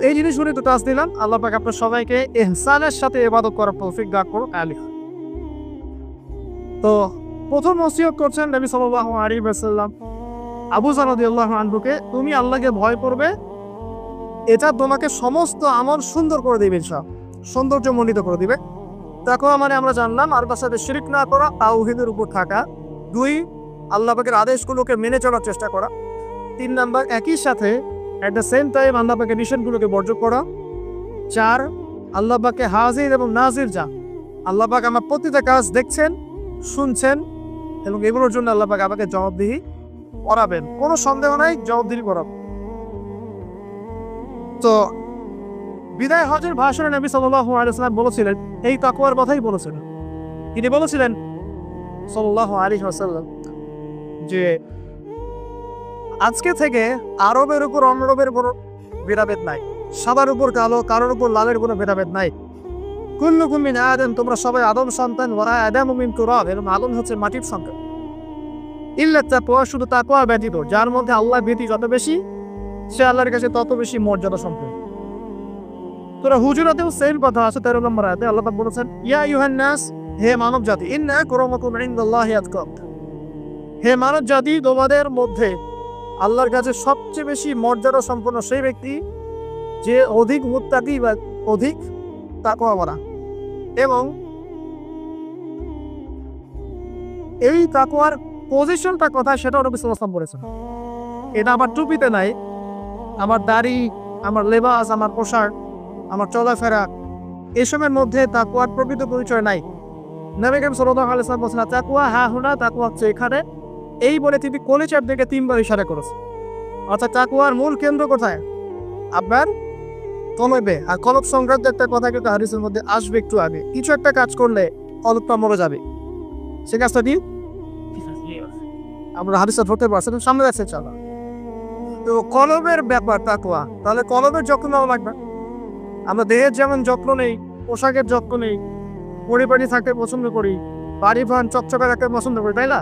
এই জিনিসগুলো তো টাচ দিলাম। আল্লাহ পাক আপনার সবাইকে ইহসানের সাথে ইবাদত করার তৌফিক দান করুন, আমিন। তো প্রথম ওসিয়ত করছেন নবী সাল্লাল্লাহু আলাইহি ওয়াসাল্লাম আবু যর রাদিয়াল্লাহু আনহুকে, তুমি আল্লাহকে ভয় করবে, এটা তোমাকে সমস্ত আমল সুন্দর করে দিবে, সৌন্দর্যমণ্ডিত করে দিবে। তাকওয়া মানে আমরা জানলাম আল্লাহর সাথে শিরক না করা, তাওহীদের উপর থাকা। 2, আল্লাহ পাকের আদেশগুলোকে মেনে চলার চেষ্টা করা। 3 নাম্বার, একই সাথে এট দ্য সেম টাইম আল্লাহ পাকের নিষেধগুলোকে বর্জন করা। 4, আল্লাহ পাকে হাজির এবং নাজির যা, আল্লাহ পাক আমার প্রতিটা কাজ দেখছেন, শুনছেন, এবং এগুলোর জন্য আল্লাহ পাক আমাকে জবাবদিহি করাবেন, কোনো সন্দেহ নাই, জবাবদিহি করাবেন। তো বিদায় হজের ভাষণে নবী সাল্লাল্লাহু আলাইহি ওয়াসাল্লাম বলেছিলেন, এই তাকওয়ার কথাই বলেছিলেন। তিনি বলেছিলেন সাল্লাল্লাহু আলাইহি ওয়াসাল্লাম যে আজকে থেকে আরবের উপর অনরবের কোনো ভেদাভেদ নাই, সাদার উপর কালো, কালোর উপর লালের কোনো ভেদাভেদ নাই। কুল্লুকুম মিন আদম, তোমরা সবাই আদম সন্তান, ওয়া আদামু মিন তুরাব, এবং আদম হচ্ছে মাটির সন্তান। ইল্লা তাকওয়া, শুধু তাকওয়া ব্যতীত, যার মধ্যে আল্লাহ ভীতি যত বেশি, সে আল্লাহর কাছে তত বেশি মর্যাদা সম্পন্ন। সূরা হুজুরাতেও সেম কথা আছে, 13 নম্বর আয়াতে আল্লাহ পাক বলেছেন, ইয়া আইয়ুহান নাস, হে মানব জাতি, ইন্না আকরামাকুম ইনদাল্লাহি আতকাকুম, হে মানব জাতি, তোমাদের মধ্যে আল্লাহর কাছে সবচেয়ে বেশি মর্যাদা সম্পন্ন সেই ব্যক্তি যে অধিক মুত্তাকি বা অধিক তাকওয়াওয়ালা। এবং এই তাকওয়ার পজিশনটা কোথায় সেটাও নবী সাল্লাল্লাহু আলাইহি ওয়াসাল্লাম বলেছেন। এটা আমার টুপিতে নাই, আমার দাড়ি, আমার লেবাস, আমার পোশাক, আমার চলাফেরা, এসবের মধ্যে তাকওয়ার প্রকৃত পরিচয় নাই। নবী করিম সাল্লাল্লাহু আলাইহি ওয়াসাল্লাম বলেছেন, তাকওয়া হা হুনা, তাকওয়া হচ্ছে এখানে। এই বলে তিনি কলিজার দিকে 3 বার ইশারা করেছেন। অর্থাৎ তাকওয়ার মূল কেন্দ্র কোথায়? আপনার কলবে। আর কলব সংক্রান্ত একটা কথা কিন্তু হাদিসের মধ্যে আসবে একটু আগে। কিছু একটা কাজ করলে কলবটা মরে যাবে, সে কাজটা কি? আমরা হাদিসটা ধরতে পারছেন, সামনে যাচ্ছে চলো। তো কলবের ব্যাপার তাকওয়া, তাহলে কলবের যত্ন নেওয়া লাগবে। আমরা দেহের যেমন যত্ন নেই, পোশাকের যত্ন নেই, পরিপাটি থাকতে পছন্দ করি, বাড়ি ভান চকচকে রাখতে পছন্দ করি, তাই না?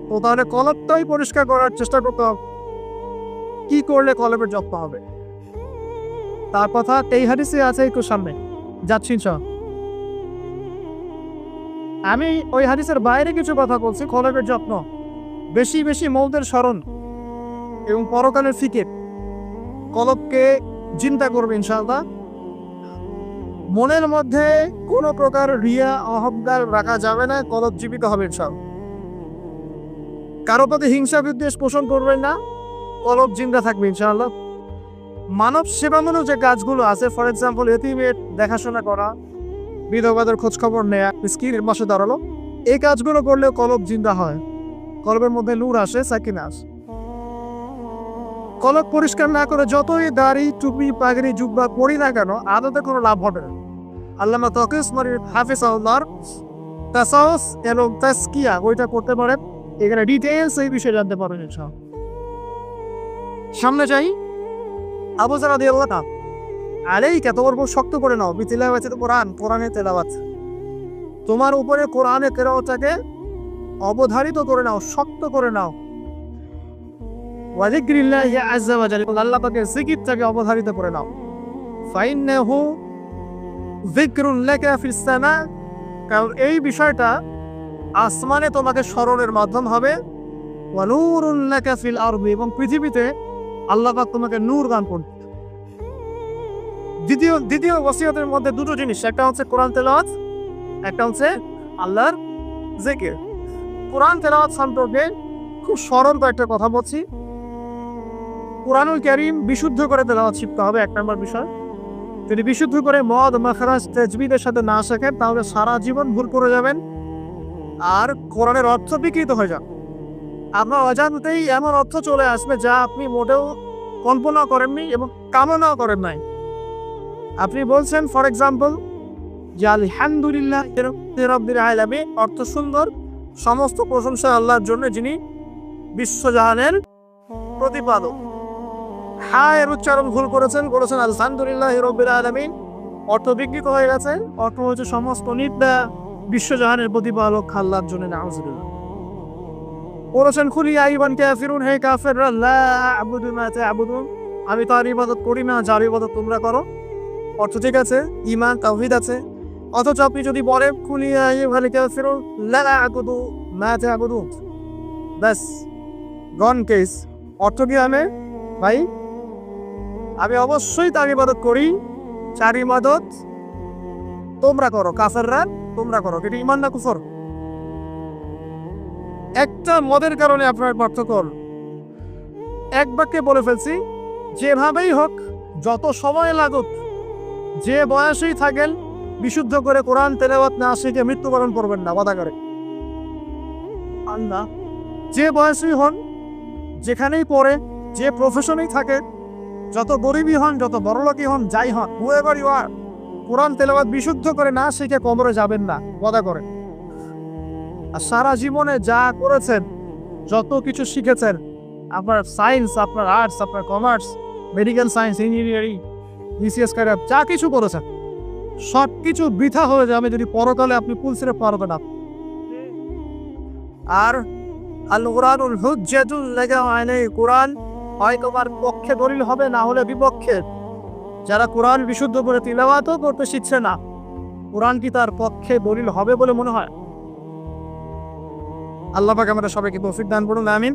তো তাহলে কলবটাই পরিষ্কার করার চেষ্টা করতে হবে। কি করলে কলবের যত্ন হবে তার কথা এই হাদিসে আছে, একটু সামনে যাচ্ছি। আমি ওই হাদিসের বাইরে কিছু কথা বলছি। কলবের যত্ন, বেশি বেশি মৌতের স্মরণ এবং পরকালের ফিকির। কলবকে চিন্তা করবে ইনশাআল্লাহ। মনের মধ্যে কোনো প্রকার রিয়া অহংকার রাখা যাবে না, কলব জীবিত হবে ইনশাআল্লাহ। কারো প্রতি হিংসা বিদ্বেষ পোষণ করবেন না, কলব জিন্দা থাকবে ইনশাআল্লাহ। মানব সেবামূলক যে কাজগুলো আছে, ফর এক্সাম্পল এতিমের দেখাশোনা করা, বিধবাদের খোঁজ খবর নেয়া, মিসকিনের পাশে দাঁড়ানো, এই কাজগুলো করলে কলব জিন্দা হয়, কলবের মধ্যে নূর আসে, সাকিনা আসে। কলব পরিষ্কার না করে যতই দাড়ি টুপি পাগড়ি জুব্বা পরি না কেন, আদতে কোনো লাভ হবে না। আল্লামা তকিউসমানি হাফিজাহুল্লাহর তাসাউস এবং তাসকিয়া ওইটা করতে পারেন, এখানে ডিটেইলস এই বিষয়ে জানতে পারবেন ইনশাআল্লাহ। সামনে যাই। আবু যর রাদিয়াল্লাহু তাআলা আলাইকা, তোমার উপর শক্ত করে নাও, বিতিলাওয়াতিল কোরআন, কোরআনের তেলাওয়াত, তোমার উপরে কোরআনের তেলাওয়াতটাকে অবধারিত করে নাও, শক্ত করে নাও। ওয়া যিকরিল্লাহি আযজা ওয়া জাল্লা, আল্লাহ পাকের জিকিরটাকে অবধারিত করে নাও। ফাইন্নাহু যিকরুন লাকা ফিস সামা, কারণ এই বিষয়টা আসমানে তোমাকে স্মরণের মাধ্যম হবে। ওয়া নূরুন লাকা ফিল আরদি, এবং পৃথিবীতে আল্লাহ পাক তোমাকে নূর দান করবে। দ্বিতীয় ওসিয়তের মধ্যে দুটো জিনিস, একটা হচ্ছে কোরআন তেলাওয়াত, একটা হচ্ছে আল্লাহর জিকির। কোরআন তেলাওয়াত সম্পর্কে খুব সরল একটা কথা বলছি। কোরআনুল কারীম বিশুদ্ধ করে তেলাওয়াত শিখতে হবে, এক নম্বর বিষয়। যদি বিশুদ্ধ করে মদ মাখরাজ তাজবিদের সাথে না শেখেন, তাহলে সারা জীবন ভুল করে যাবেন আর কোরআনের অর্থ বিকৃত হয়ে যাবে। আপনার অজান্তেই এমন অর্থ চলে আসবে যা আপনি মোটেও কল্পনা করেননি এবং কামনাও করেন নাই। আপনি বলছেন ফর এক্সাম্পল যে আলহামদুলিল্লাহ রাব্বিল আলামিন, অর্থ সুন্দর, সমস্ত প্রশংসা আল্লাহর জন্য যিনি বিশ্বজাহানের প্রতিপালক। হা এর উচ্চারণ ভুল করেছেন, বলেছেন আলহামদুলিল্লাহ রাব্বিল আলামিন, অর্থ বিকৃত হয়ে গেছে। অর্থ হচ্ছে সমস্ত নিন্দা বিশ্বজাহানের প্রতিপালক আল্লাহর জন্য, নাউজুবিল্লাহ। বলেছেন কুল ইয়া আইয়ুহাল কাফিরুন, হে কাফেররা, লা আ'বুদু মা তা'বুদুন, আমি তার ইবাদত করি না যার ইবাদত তোমরা করো। অর্থ ঠিক আছে, ঈমান তাওহীদ আছে। অথচ আপনি যদি বলেন কুল ইয়া আইয়ুহাল কাফিরুন লা আ'বুদু মা তা'বুদুন, বাস গন কেস। অর্থ কি হবে ভাই? আমি অবশ্যই তার ইবাদত করি, যার ইবাদত তোমরা করো, কাফেররা তোমরা করো। এটা ঈমান না কুফর? একটা মদের কারণে আপনার পার্থক্য এক বাক্যে বলে ফেলছি। যেভাবেই হোক, যত সময় লাগুক, যে বয়সেই থাকেন, বিশুদ্ধ করে কোরআন তেলাওয়াত না শিখে মৃত্যুবরণ করবেন না, ওয়াদা করে আল্লাহ। যে বয়সেই হন, যেখানেই পড়ে, যে প্রফেশনেই থাকে, যত গরিবই হন, যত বড়লোকই হন, যাই হন, হুয়েভার ইউ আর, কোরআন তেলাওয়াত বিশুদ্ধ করে না শিখে কবরে যাবেন না, ওয়াদা করেন। আর সারা জীবনে যা করেছেন, যত কিছু শিখেছেন, আপনার সায়েন্স, আপনার আর্টস, আপনার commerce, medical science, engineering, BCS career, যা কিছু করেছেন, সব কিছু বৃথা হয়ে যাবে যদি পরকালে আপনি পুলসিরে পারবেন না। আর আল কুরআনুল হুজ্জাতুল লাকা আলাইহি, কোরআন হয় তোমার পক্ষে দলিল হবে, না হলে বিপক্ষে। যারা কোরআন বিশুদ্ধ করে তিলাওয়াতও করতে শিখছে না, কোরআন কি তার পক্ষে দলিল হবে বলে মনে হয়? আল্লাহ পাক আমাদের সবাইকে তৌফিক দান করুন, আমিন।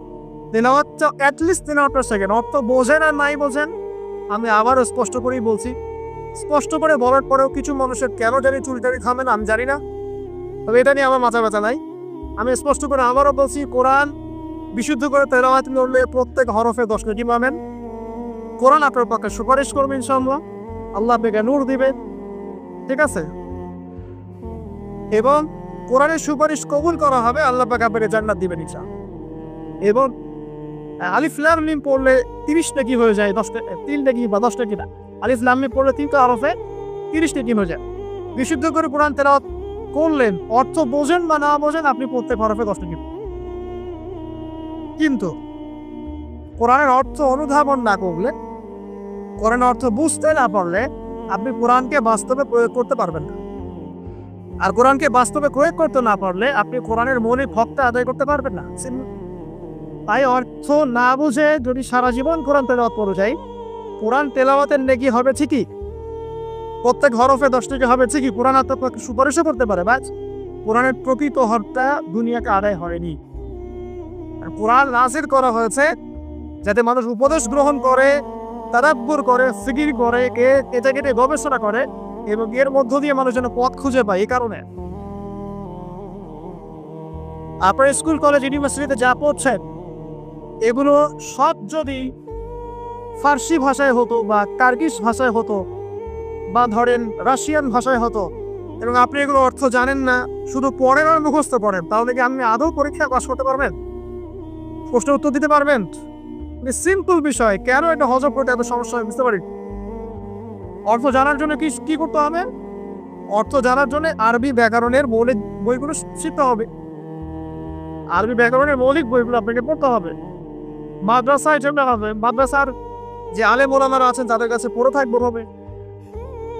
তিলাওয়াতটা অ্যাটলিস্ট 3 সেকেন্ড, অর্থ বোঝেন আর নাই বোঝেন, আমি আবারও স্পষ্ট করেই বলছি। স্পষ্ট করে বলার পরেও কিছু মানুষের কেন জানি চুলটারি থামে না, আমি জানি না, তবে এটা নিয়ে আমার মাথা ব্যথা নাই। আমি স্পষ্ট করে আবারও বলছি, কোরআন বিশুদ্ধ করে তেলাওয়াত করলে প্রত্যেক হরফে 10 নেকি পাবেন। কোরআন আপনার পক্ষে সুপারিশ করবে ইনশাআল্লাহ, আল্লাহ আপনাকে নূর দিবে, ঠিক আছে? এবং কোরআনের সুপারিশ কবুল করা হবে, আল্লাহ পাক আপনাকে জান্নাত দিবেন ইনশাআল্লাহ। এবং আলিফ লাম মিম পড়লে 30 নেকি হয়ে যায়, 3 নেকি বা 10 নেকি না। আলিফ লাম মিম পড়লে 3টা হরফে 30 নেকি হয়ে যায়। বিশুদ্ধ করে কোরআন তেলাওয়াত করলেন, অর্থ বোঝেন বা না বোঝেন, আপনি প্রত্যেক হরফে 10 নেকি। কিন্তু কোরআনের অর্থ অনুধাবন না করলে, কোরআনের অর্থ বুঝতে না পারলে, আপনি কোরআনকে বাস্তবে প্রয়োগ করতে পারবেন না। আর কোরআনকে বাস্তবে প্রয়োগ করতে না পারলে, আপনি কোরআনের মৌলিক হকটা আদায় করতে পারবেন না। তাই অর্থ না বুঝে যদি সারা জীবন কোরআন তেলাওয়াত করে যাই, কোরআন তেলাওয়াতের নেকি হবে ঠিকই, প্রত্যেক হরফে 10 নেকি হবে ঠিকই, কোরআন আপনাকে সুপারিশও করতে পারে, বাস কোরআনের প্রকৃত হত্যা দুনিয়াকে আদায় হয়নি। আর কোরআন নাযিল করা হয়েছে যাতে মানুষ উপদেশ গ্রহণ করে, তাদাব্বুর করে, ফিকির করে, এটাকে নিয়ে গবেষণা করে এবং এর মধ্য দিয়ে মানুষ যেন পথ খুঁজে পায়। এই কারণে আপনার স্কুল, কলেজ, ইউনিভার্সিটিতে যা পড়ছেন এগুলো সব যদি ফার্সি ভাষায় হতো বা কার্গিস ভাষায় হতো বা ধরেন রাশিয়ান ভাষায় হতো এবং আপনি এগুলো অর্থ জানেন না, শুধু পড়েন আর মুখস্থ করেন, তাহলে কি আপনি আদৌ পরীক্ষা পাস করতে পারবেন? প্রশ্নের উত্তর দিতে পারবেন? সিম্পল বিষয়, কেন এটা হজম করতে এত সমস্যা হয় বুঝতে পারি। অর্থ জানার জন্য কি করতে হবে? অর্থ জানার জন্য আরবি ব্যাকরণের মৌলিক বইগুলো শিখতে হবে। আরবি ব্যাকরণের মৌলিক বইগুলো আপনাকে পড়তে হবে। মাদ্রাসায় যেটা হবে, মাদ্রাসার যে আলেম ওলামারা আছেন তাদের কাছে পড়ে থাকতে হবে,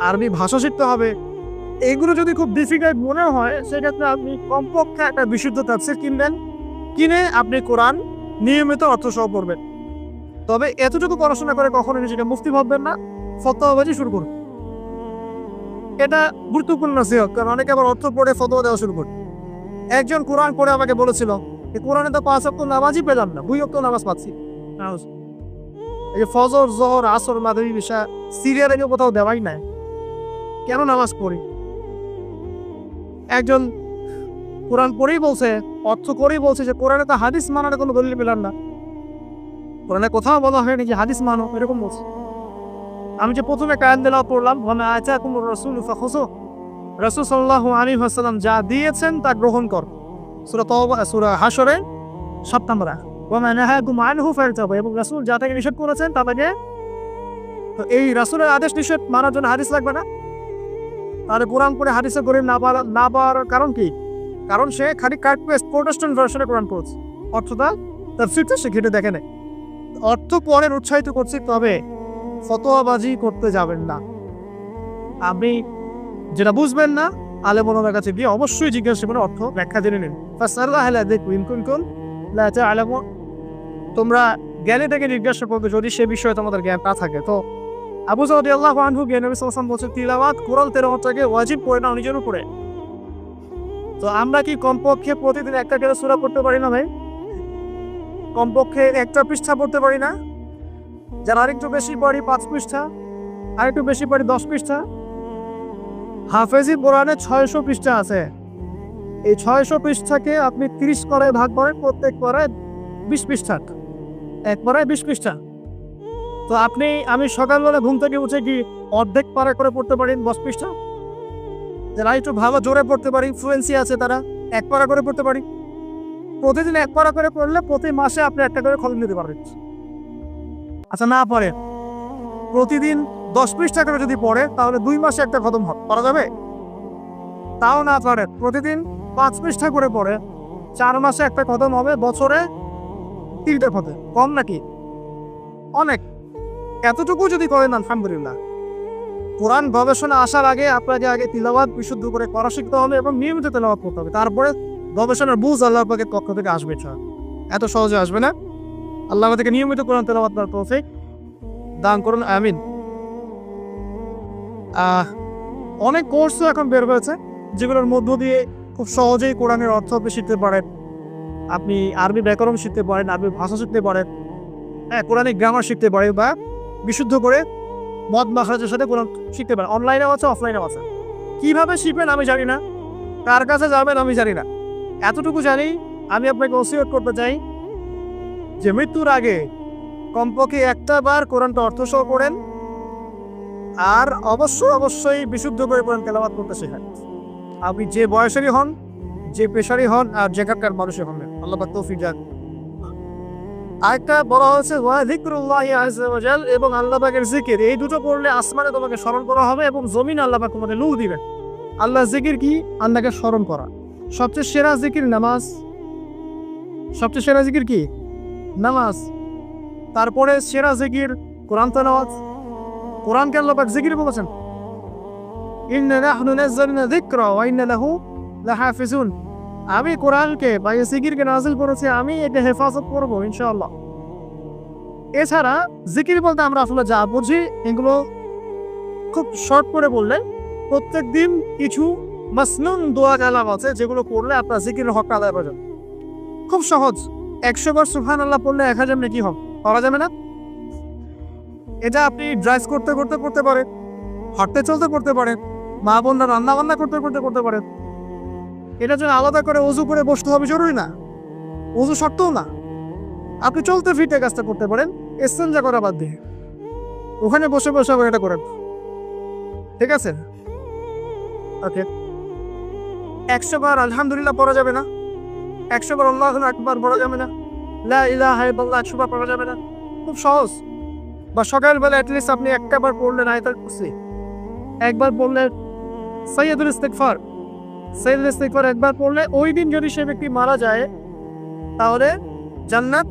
আরবি ভাষা শিখতে হবে। এইগুলো যদি খুব ডিফিকাল্ট মনে হয় সেক্ষেত্রে আপনি কমপক্ষে একটা বিশুদ্ধ তাফসীর কিনবেন, কিনে আপনি কোরআন নিয়মিত অর্থ সহ পড়বেন। তবে এতটুকু পড়াশোনা করে কখনো নিজেকে মুফতি ভাববেন না, ফতোয়াবাজি শুরু করুন। এটা গুরুত্বপূর্ণ নসিহত, কারণ অনেকে আবার অর্থ পড়ে ফতোয়া দেওয়া শুরু করে। একজন কোরআন পড়ে আমাকে বলেছিল, কোরআনে তো 5 ওয়াক্ত নামাজই পেলাম না, 2 ওয়াক্ত নামাজ পাচ্ছি। এই যে ফজর, জোহর, আসর, মাগরিব, ইশা সিরিয়ালে কোথাও দেওয়াই নাই, কেন নামাজ পড়ি? একজন কোরআন পড়েই বলছে, অর্থ করেই বলছে যে কোরআনে তো হাদিস মানার কোনো দলিল পেলাম না, কোরআনে কোথাও বলা হয়নি যে হাদিস মানো, এরকম বলছে। আমি যে প্রথমে কায়াত তেলাওয়াত পড়লাম, ওয়ামা আতাকুমুর রাসূলু ফাখুযুহু, রাসূল সাল্লাল্লাহু আলাইহি ওয়াসাল্লাম যা দিয়েছেন তা গ্রহণ কর, সূরা তাওবা, সূরা হাশরে 7 নম্বর আয়াত। ওয়ামা নাহাকুম আনহু ফারতাবু, এবং রাসূল যা থেকে নিষেধ করেছেন তা থেকে, তো এই রাসূলের আদেশ নিষেধ মানার জন্য হাদিস লাগবে না? তাহলে কোরআন পড়ে হাদিসে গরিব না পাওয়ার কারণ কি? কারণ সে খালি কাট পেস্ট প্রোটেস্ট্যান্ট ভার্সনে কোরআন পড়ছে, অর্থটা তাফসীরটা সে ঘেটে দেখে নেয়। অর্থ পড়েন উৎসাহিত করছি, তবে ফতোয়াবাজি করতে যাবেন না। আপনি যেটা বুঝবেন না আলেম ওলামার কাছে গিয়ে অবশ্যই জিজ্ঞাসা করে অর্থ ব্যাখ্যা জেনে নিন। ফাসআলুহু আহলা যিকরি ইন কুনতুম লা তা'লামুন, তোমরা জ্ঞানী থেকে জিজ্ঞাসা করবে যদি সে বিষয়ে তোমাদের জ্ঞান না থাকে। তো আবু যর রাদিয়াল্লাহু আনহু নবী সাল্লাল্লাহু আলাইহি ওয়াসাল্লাম বলেছেন, তিলাওয়াত, কোরআন তেলাওয়াতটাকে ওয়াজিব করে নাও নিজের উপরে। তো আমরা কি কমপক্ষে প্রতিদিন একটা করে সূরা পড়তে পারি না ভাই? কমপক্ষে একটা পৃষ্ঠা পড়তে পারি না? যারা আরেকটু বেশি পড়ি 5 পৃষ্ঠা, আরেকটু বেশি পড়ি 10 পৃষ্ঠা। হাফেজি কোরআনে 600 পৃষ্ঠা আছে। এই 600 পৃষ্ঠাকে আপনি 30 পারায় ভাগ করেন, প্রত্যেক পারায় 20 পৃষ্ঠা, এক পারায় 20 পৃষ্ঠা। তো আমি সকালবেলা ঘুম থেকে উঠে কি অর্ধেক পারা করে পড়তে পারি 10 পৃষ্ঠা? যারা একটু ভালো জোরে পড়তে পারি, ফ্লুয়েন্সি আছে, তারা 1 পারা করে পড়তে পারি। প্রতিদিন 1 পারা করে পড়লে প্রতি মাসে আপনি একটা করে খতম নিতে পারবেন। আচ্ছা, না পড়ে প্রতিদিন 10 পৃষ্ঠা করে যদি পড়ে তাহলে 2 মাসে একটা খতম করা যাবে? তাও না পারে, প্রতিদিন 5 পৃষ্ঠা করে পড়ে 4 মাসে একটা খতম হবে, বছরে 3টে খতম। কম নাকি? অনেক। এতটুকু যদি করেন আলহামদুলিল্লাহ। কোরআন গবেষণা আসার আগে আপনাকে আগে তিলাওয়াত বিশুদ্ধ করে করা শিখতে হবে এবং নিয়মিত তেলাওয়াত করতে হবে, তারপরে গবেষণার বুঝ আল্লাহ পাকের পক্ষ থেকে আসবে। এত সহজে আসবে না। আল্লাহ আমাদেরকে নিয়মিত কোরআন তেলাওয়াত করার তৌফিক দান করুন, আমিন। অনেক কোর্সও এখন বের হয়েছে যেগুলোর মধ্য দিয়ে খুব সহজেই কোরআনের অর্থ আপনি শিখতে পারেন। আপনি আরবি ব্যাকরণ শিখতে পারেন, আরবি ভাষা শিখতে পারেন, কোরআনিক গ্রামার শিখতে পারেন, বা বিশুদ্ধ করে মদ মাখরাজের সাথে কোরআন শিখতে পারেন। অনলাইনেও আছে, অফলাইনেও আছে। কিভাবে শিখবেন আমি জানি না, কার কাছে যাবেন আমি জানি না। এতটুকু জানি, আমি আপনাকে ওসিয়ত করতে চাই যে মৃত্যুর আগে কমপক্ষে একটা বার কোরআনটা অর্থ সহ পড়েন, আর অবশ্যই বিশুদ্ধ করে কোরআন তেলাওয়াত করতে শেখেন। আপনি যে বয়সেরই হন, যে পেশারই হন, আর যেখানকার মানুষই হন, আল্লাহ পাক তৌফিক দেন। আরেকটা বলা হয়েছে ওয়া যিকরুল্লাহি আযজা ওয়া জাল, এবং আল্লাহ পাকের জিকির, এই দুটো পড়লে আসমানে তোমাকে স্মরণ করা হবে এবং জমিনে আল্লাহ পাক তোমাকে নূর দিবেন। আল্লাহ জিকির কি? আল্লাহকে স্মরণ করা। সবচেয়ে সেরা জিকির নামাজ। সবচেয়ে সেরা জিকির কি? নামাজ। তারপরে সেরা জিকির কোরআন তেলাওয়াত। কোরআনকে আল্লাহ পাক জিকির বলেছেন, ইন্না নাহনু নাযালনা যিকরা ওয়া ইন্না লাহু লাহাফিজুন। আমি কোরআনকে বা এই জিকিরকে নাযিল করেছি, আমি এটা হেফাজত করব ইনশাআল্লাহ। এছাড়া জিকির বলতে আমরা আসলে যা বুঝি এগুলো খুব শর্ট করে বললে, প্রত্যেক দিন কিছু মাসনুন দোয়া কালাম আছে যেগুলো পড়লে আপনার জিকিরের হকটা আদায় করা যাবে। খুব সহজ, 100 বার সুবহানাল্লাহ পড়লে 1000 নেকি হবে, পাওয়া যাবে না? এটা আপনি ড্রাইভ করতে করতে করতে পারেন, হাঁটতে চলতে করতে পারেন, মা বোনরা রান্না বান্না করতে করতে করতে পারেন। এটার জন্য আলাদা করে ওযু করে বসতে হবে জরুরি না, ওযু শর্তও না। আপনি চলতে ফিরতে কাজটা করতে পারেন, ইস্তেঞ্জা করা বাদ দিয়ে ওখানে বসে বসে আবার এটা করেন, ঠিক আছে? ওকে, 100 বার আলহামদুলিল্লাহ পড়া যাবে না, 100 বার আল্লাহু আকবার পড়া যাবে না, লা ইলাহা ইল্লাল্লাহ 100 বার পড়া যাবে না। খুব সহজ। বা সকালবেলা অ্যাটলিস্ট আপনি একটা বার পড়লেন আয়াতুল কুরসি, একবার পড়লেন সাইয়্যিদুল ইস্তিগফার, সাইয়্যিদুল ইস্তিগফার একবার পড়লে ওই দিন যদি সে ব্যক্তি মারা যায় তাহলে জান্নাত।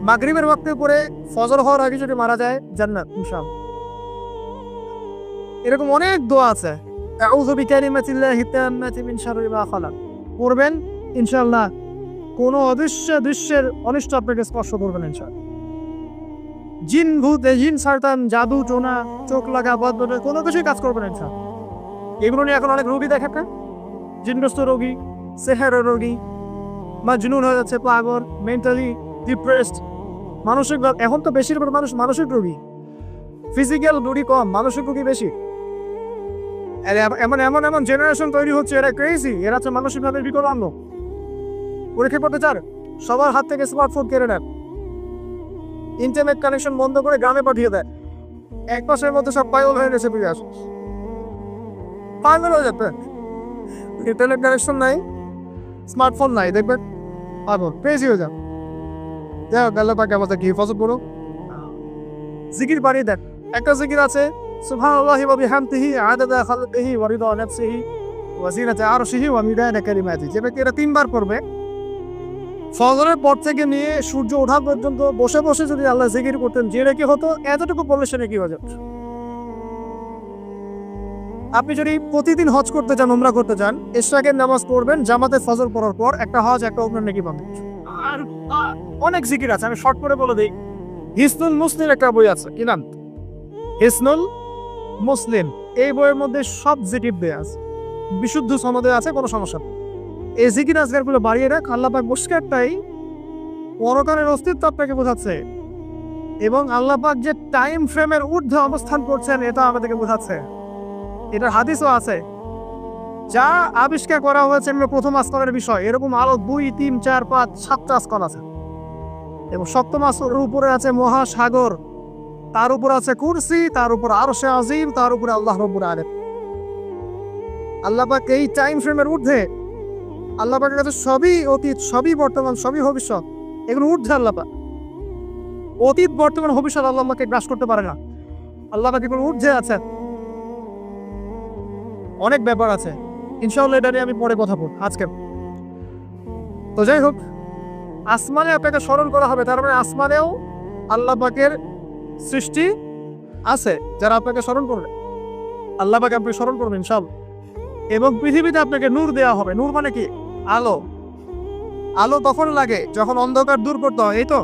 মাগরিবের ওয়াক্তে পড়ে ফজর হওয়ার আগে যদি মারা যায় জান্নাত ইনশাআল্লাহ। এরকম অনেক দোয়া আছে। আউযু বিকালিমাতিল্লাহি তাম্মাতি মিন শাররি মা খালাক পড়বেন ইনশাআল্লাহ। কোনো অদৃশ্য দৃশ্যের অনিষ্ট আপনাকে স্পর্শ করবে না ইনশাআল্লাহ। জিন ভূত, জিন শয়তান, জাদু টোনা, চোখ লাগা বদবদে কোনো কিছুই কাজ করবে না ইনশাআল্লাহ। এগুলো নিয়ে এখন অনেক রোগী দেখেন না, জিনগ্রস্ত রোগী, সেহের রোগী, মাজনুন হয়ে যাচ্ছে, পাগল, মেন্টালি ডিপ্রেসড, মানসিক। এখন তো বেশিরভাগ মানুষ মানসিক রোগী, ফিজিক্যাল রোগী কম, মানসিক রোগী বেশি। এমন এমন এমন জেনারেশন তৈরি হচ্ছে, এরা ক্রেজি, এরা হচ্ছে মানসিকভাবে বিকলাঙ্গ। পরীক্ষা করতে চান, সবার হাত থেকে স্মার্টফোন কেড়ে নেন, ইন্টারনেট কানেকশন বন্ধ করে গ্রামে পাঠিয়ে দেয়, 1 মাসের মধ্যে সব পাগল হয়ে গেছে, ফিরে আসে পাগল হয়ে যাবে। ইন্টারনেট কানেকশন নাই, স্মার্টফোন নাই, দেখবেন পাগল ক্রেজি হয়ে যাবে। যাই হোক, আল্লাহ পাক আমাদের কি হেফাজত করুন। জিকির বাড়িয়ে দেন। একটা জিকির আছে, সুবহানাল্লাহি ওয়া বিহামদিহি আদাদা খালকিহি ওয়া রিদা নাফসিহি ওয়া জিনাতা আরশিহি ওয়া মিদাদা কালিমাতিহি। যে ব্যক্তি এটা 3 বার পড়বে, ফজরের পর থেকে নিয়ে সূর্য ওঠা পর্যন্ত বসে বসে যদি আল্লাহ জিকির করতেন, যে নাকি হতো এতটুকু পড়লে সে নাকি হয়ে যেত। আপনি যদি প্রতিদিন হজ করতে চান, উমরা করতে চান, ইশরাকের নামাজ পড়বেন জামাতে ফজর পড়ার পর, একটা হজ একটা উমরা নাকি পাবেন। আর অনেক জিকির আছে, আমি শর্ট করে বলে দিই। হিসনুল মুসলিম একটা বই আছে, কি নাম? হিসনুল মুসলিম। এই বইয়ের মধ্যে সব জিকির দেয়া আছে, বিশুদ্ধ সনদে আছে, কোনো সমস্যা নেই। এই জিকির আজকারগুলো বাড়িয়ে রাখ। আল্লাহ পাক পরিষ্কারটাই পরকালের অস্তিত্ব আপনাকে বোঝাচ্ছে, এবং আল্লাহ পাক যে টাইম ফ্রেমের ঊর্ধ্বে অবস্থান করছেন এটা আমাদেরকে বোঝাচ্ছে। এটার হাদিসও আছে, যা আবিষ্কার করা হয়েছে প্রথম আসমানের বিষয়, এরকম আরো 2, 3, 4, 5, 7টা আসমান আছে, এবং সপ্তম আসমানের উপরে আছে মহাসাগর, তার উপর আছে কুরসি, তার উপর আরশে আজিম, তার উপরে আল্লাহ রাব্বুল আলামিন। আল্লাহ পাক এই টাইম ফ্রেমের ঊর্ধ্বে, আল্লাহ পাকের কাছে সবই অতীত, সবই বর্তমান, সবই ভবিষ্যৎ, এগুলো ঊর্ধ্বে আল্লাহ পাক। অতীত, বর্তমান, ভবিষ্যৎ আল্লাহ পাককে গ্রাস করতে পারে না। আল্লাহ পাক এগুলো ঊর্ধ্বে আছে। অনেক ব্যাপার আছে, ইনশাআল্লাহ এটা নিয়ে আমি পরে কথা বলবো আজকে। তো যাই হোক, আসমানে আপনাকে স্মরণ করা হবে, তার মানে আসমানেও আল্লাহ পাকের সৃষ্টি আছে যারা আপনাকে স্মরণ করবে। আল্লাহ পাক আপনি স্মরণ করবেন ইনশাআল্লাহ। এবং পৃথিবীতে আপনাকে নূর দেওয়া হবে। নূর মানে কি? আলো। আলো তখন লাগে যখন অন্ধকার দূর করতে হয়, এই তো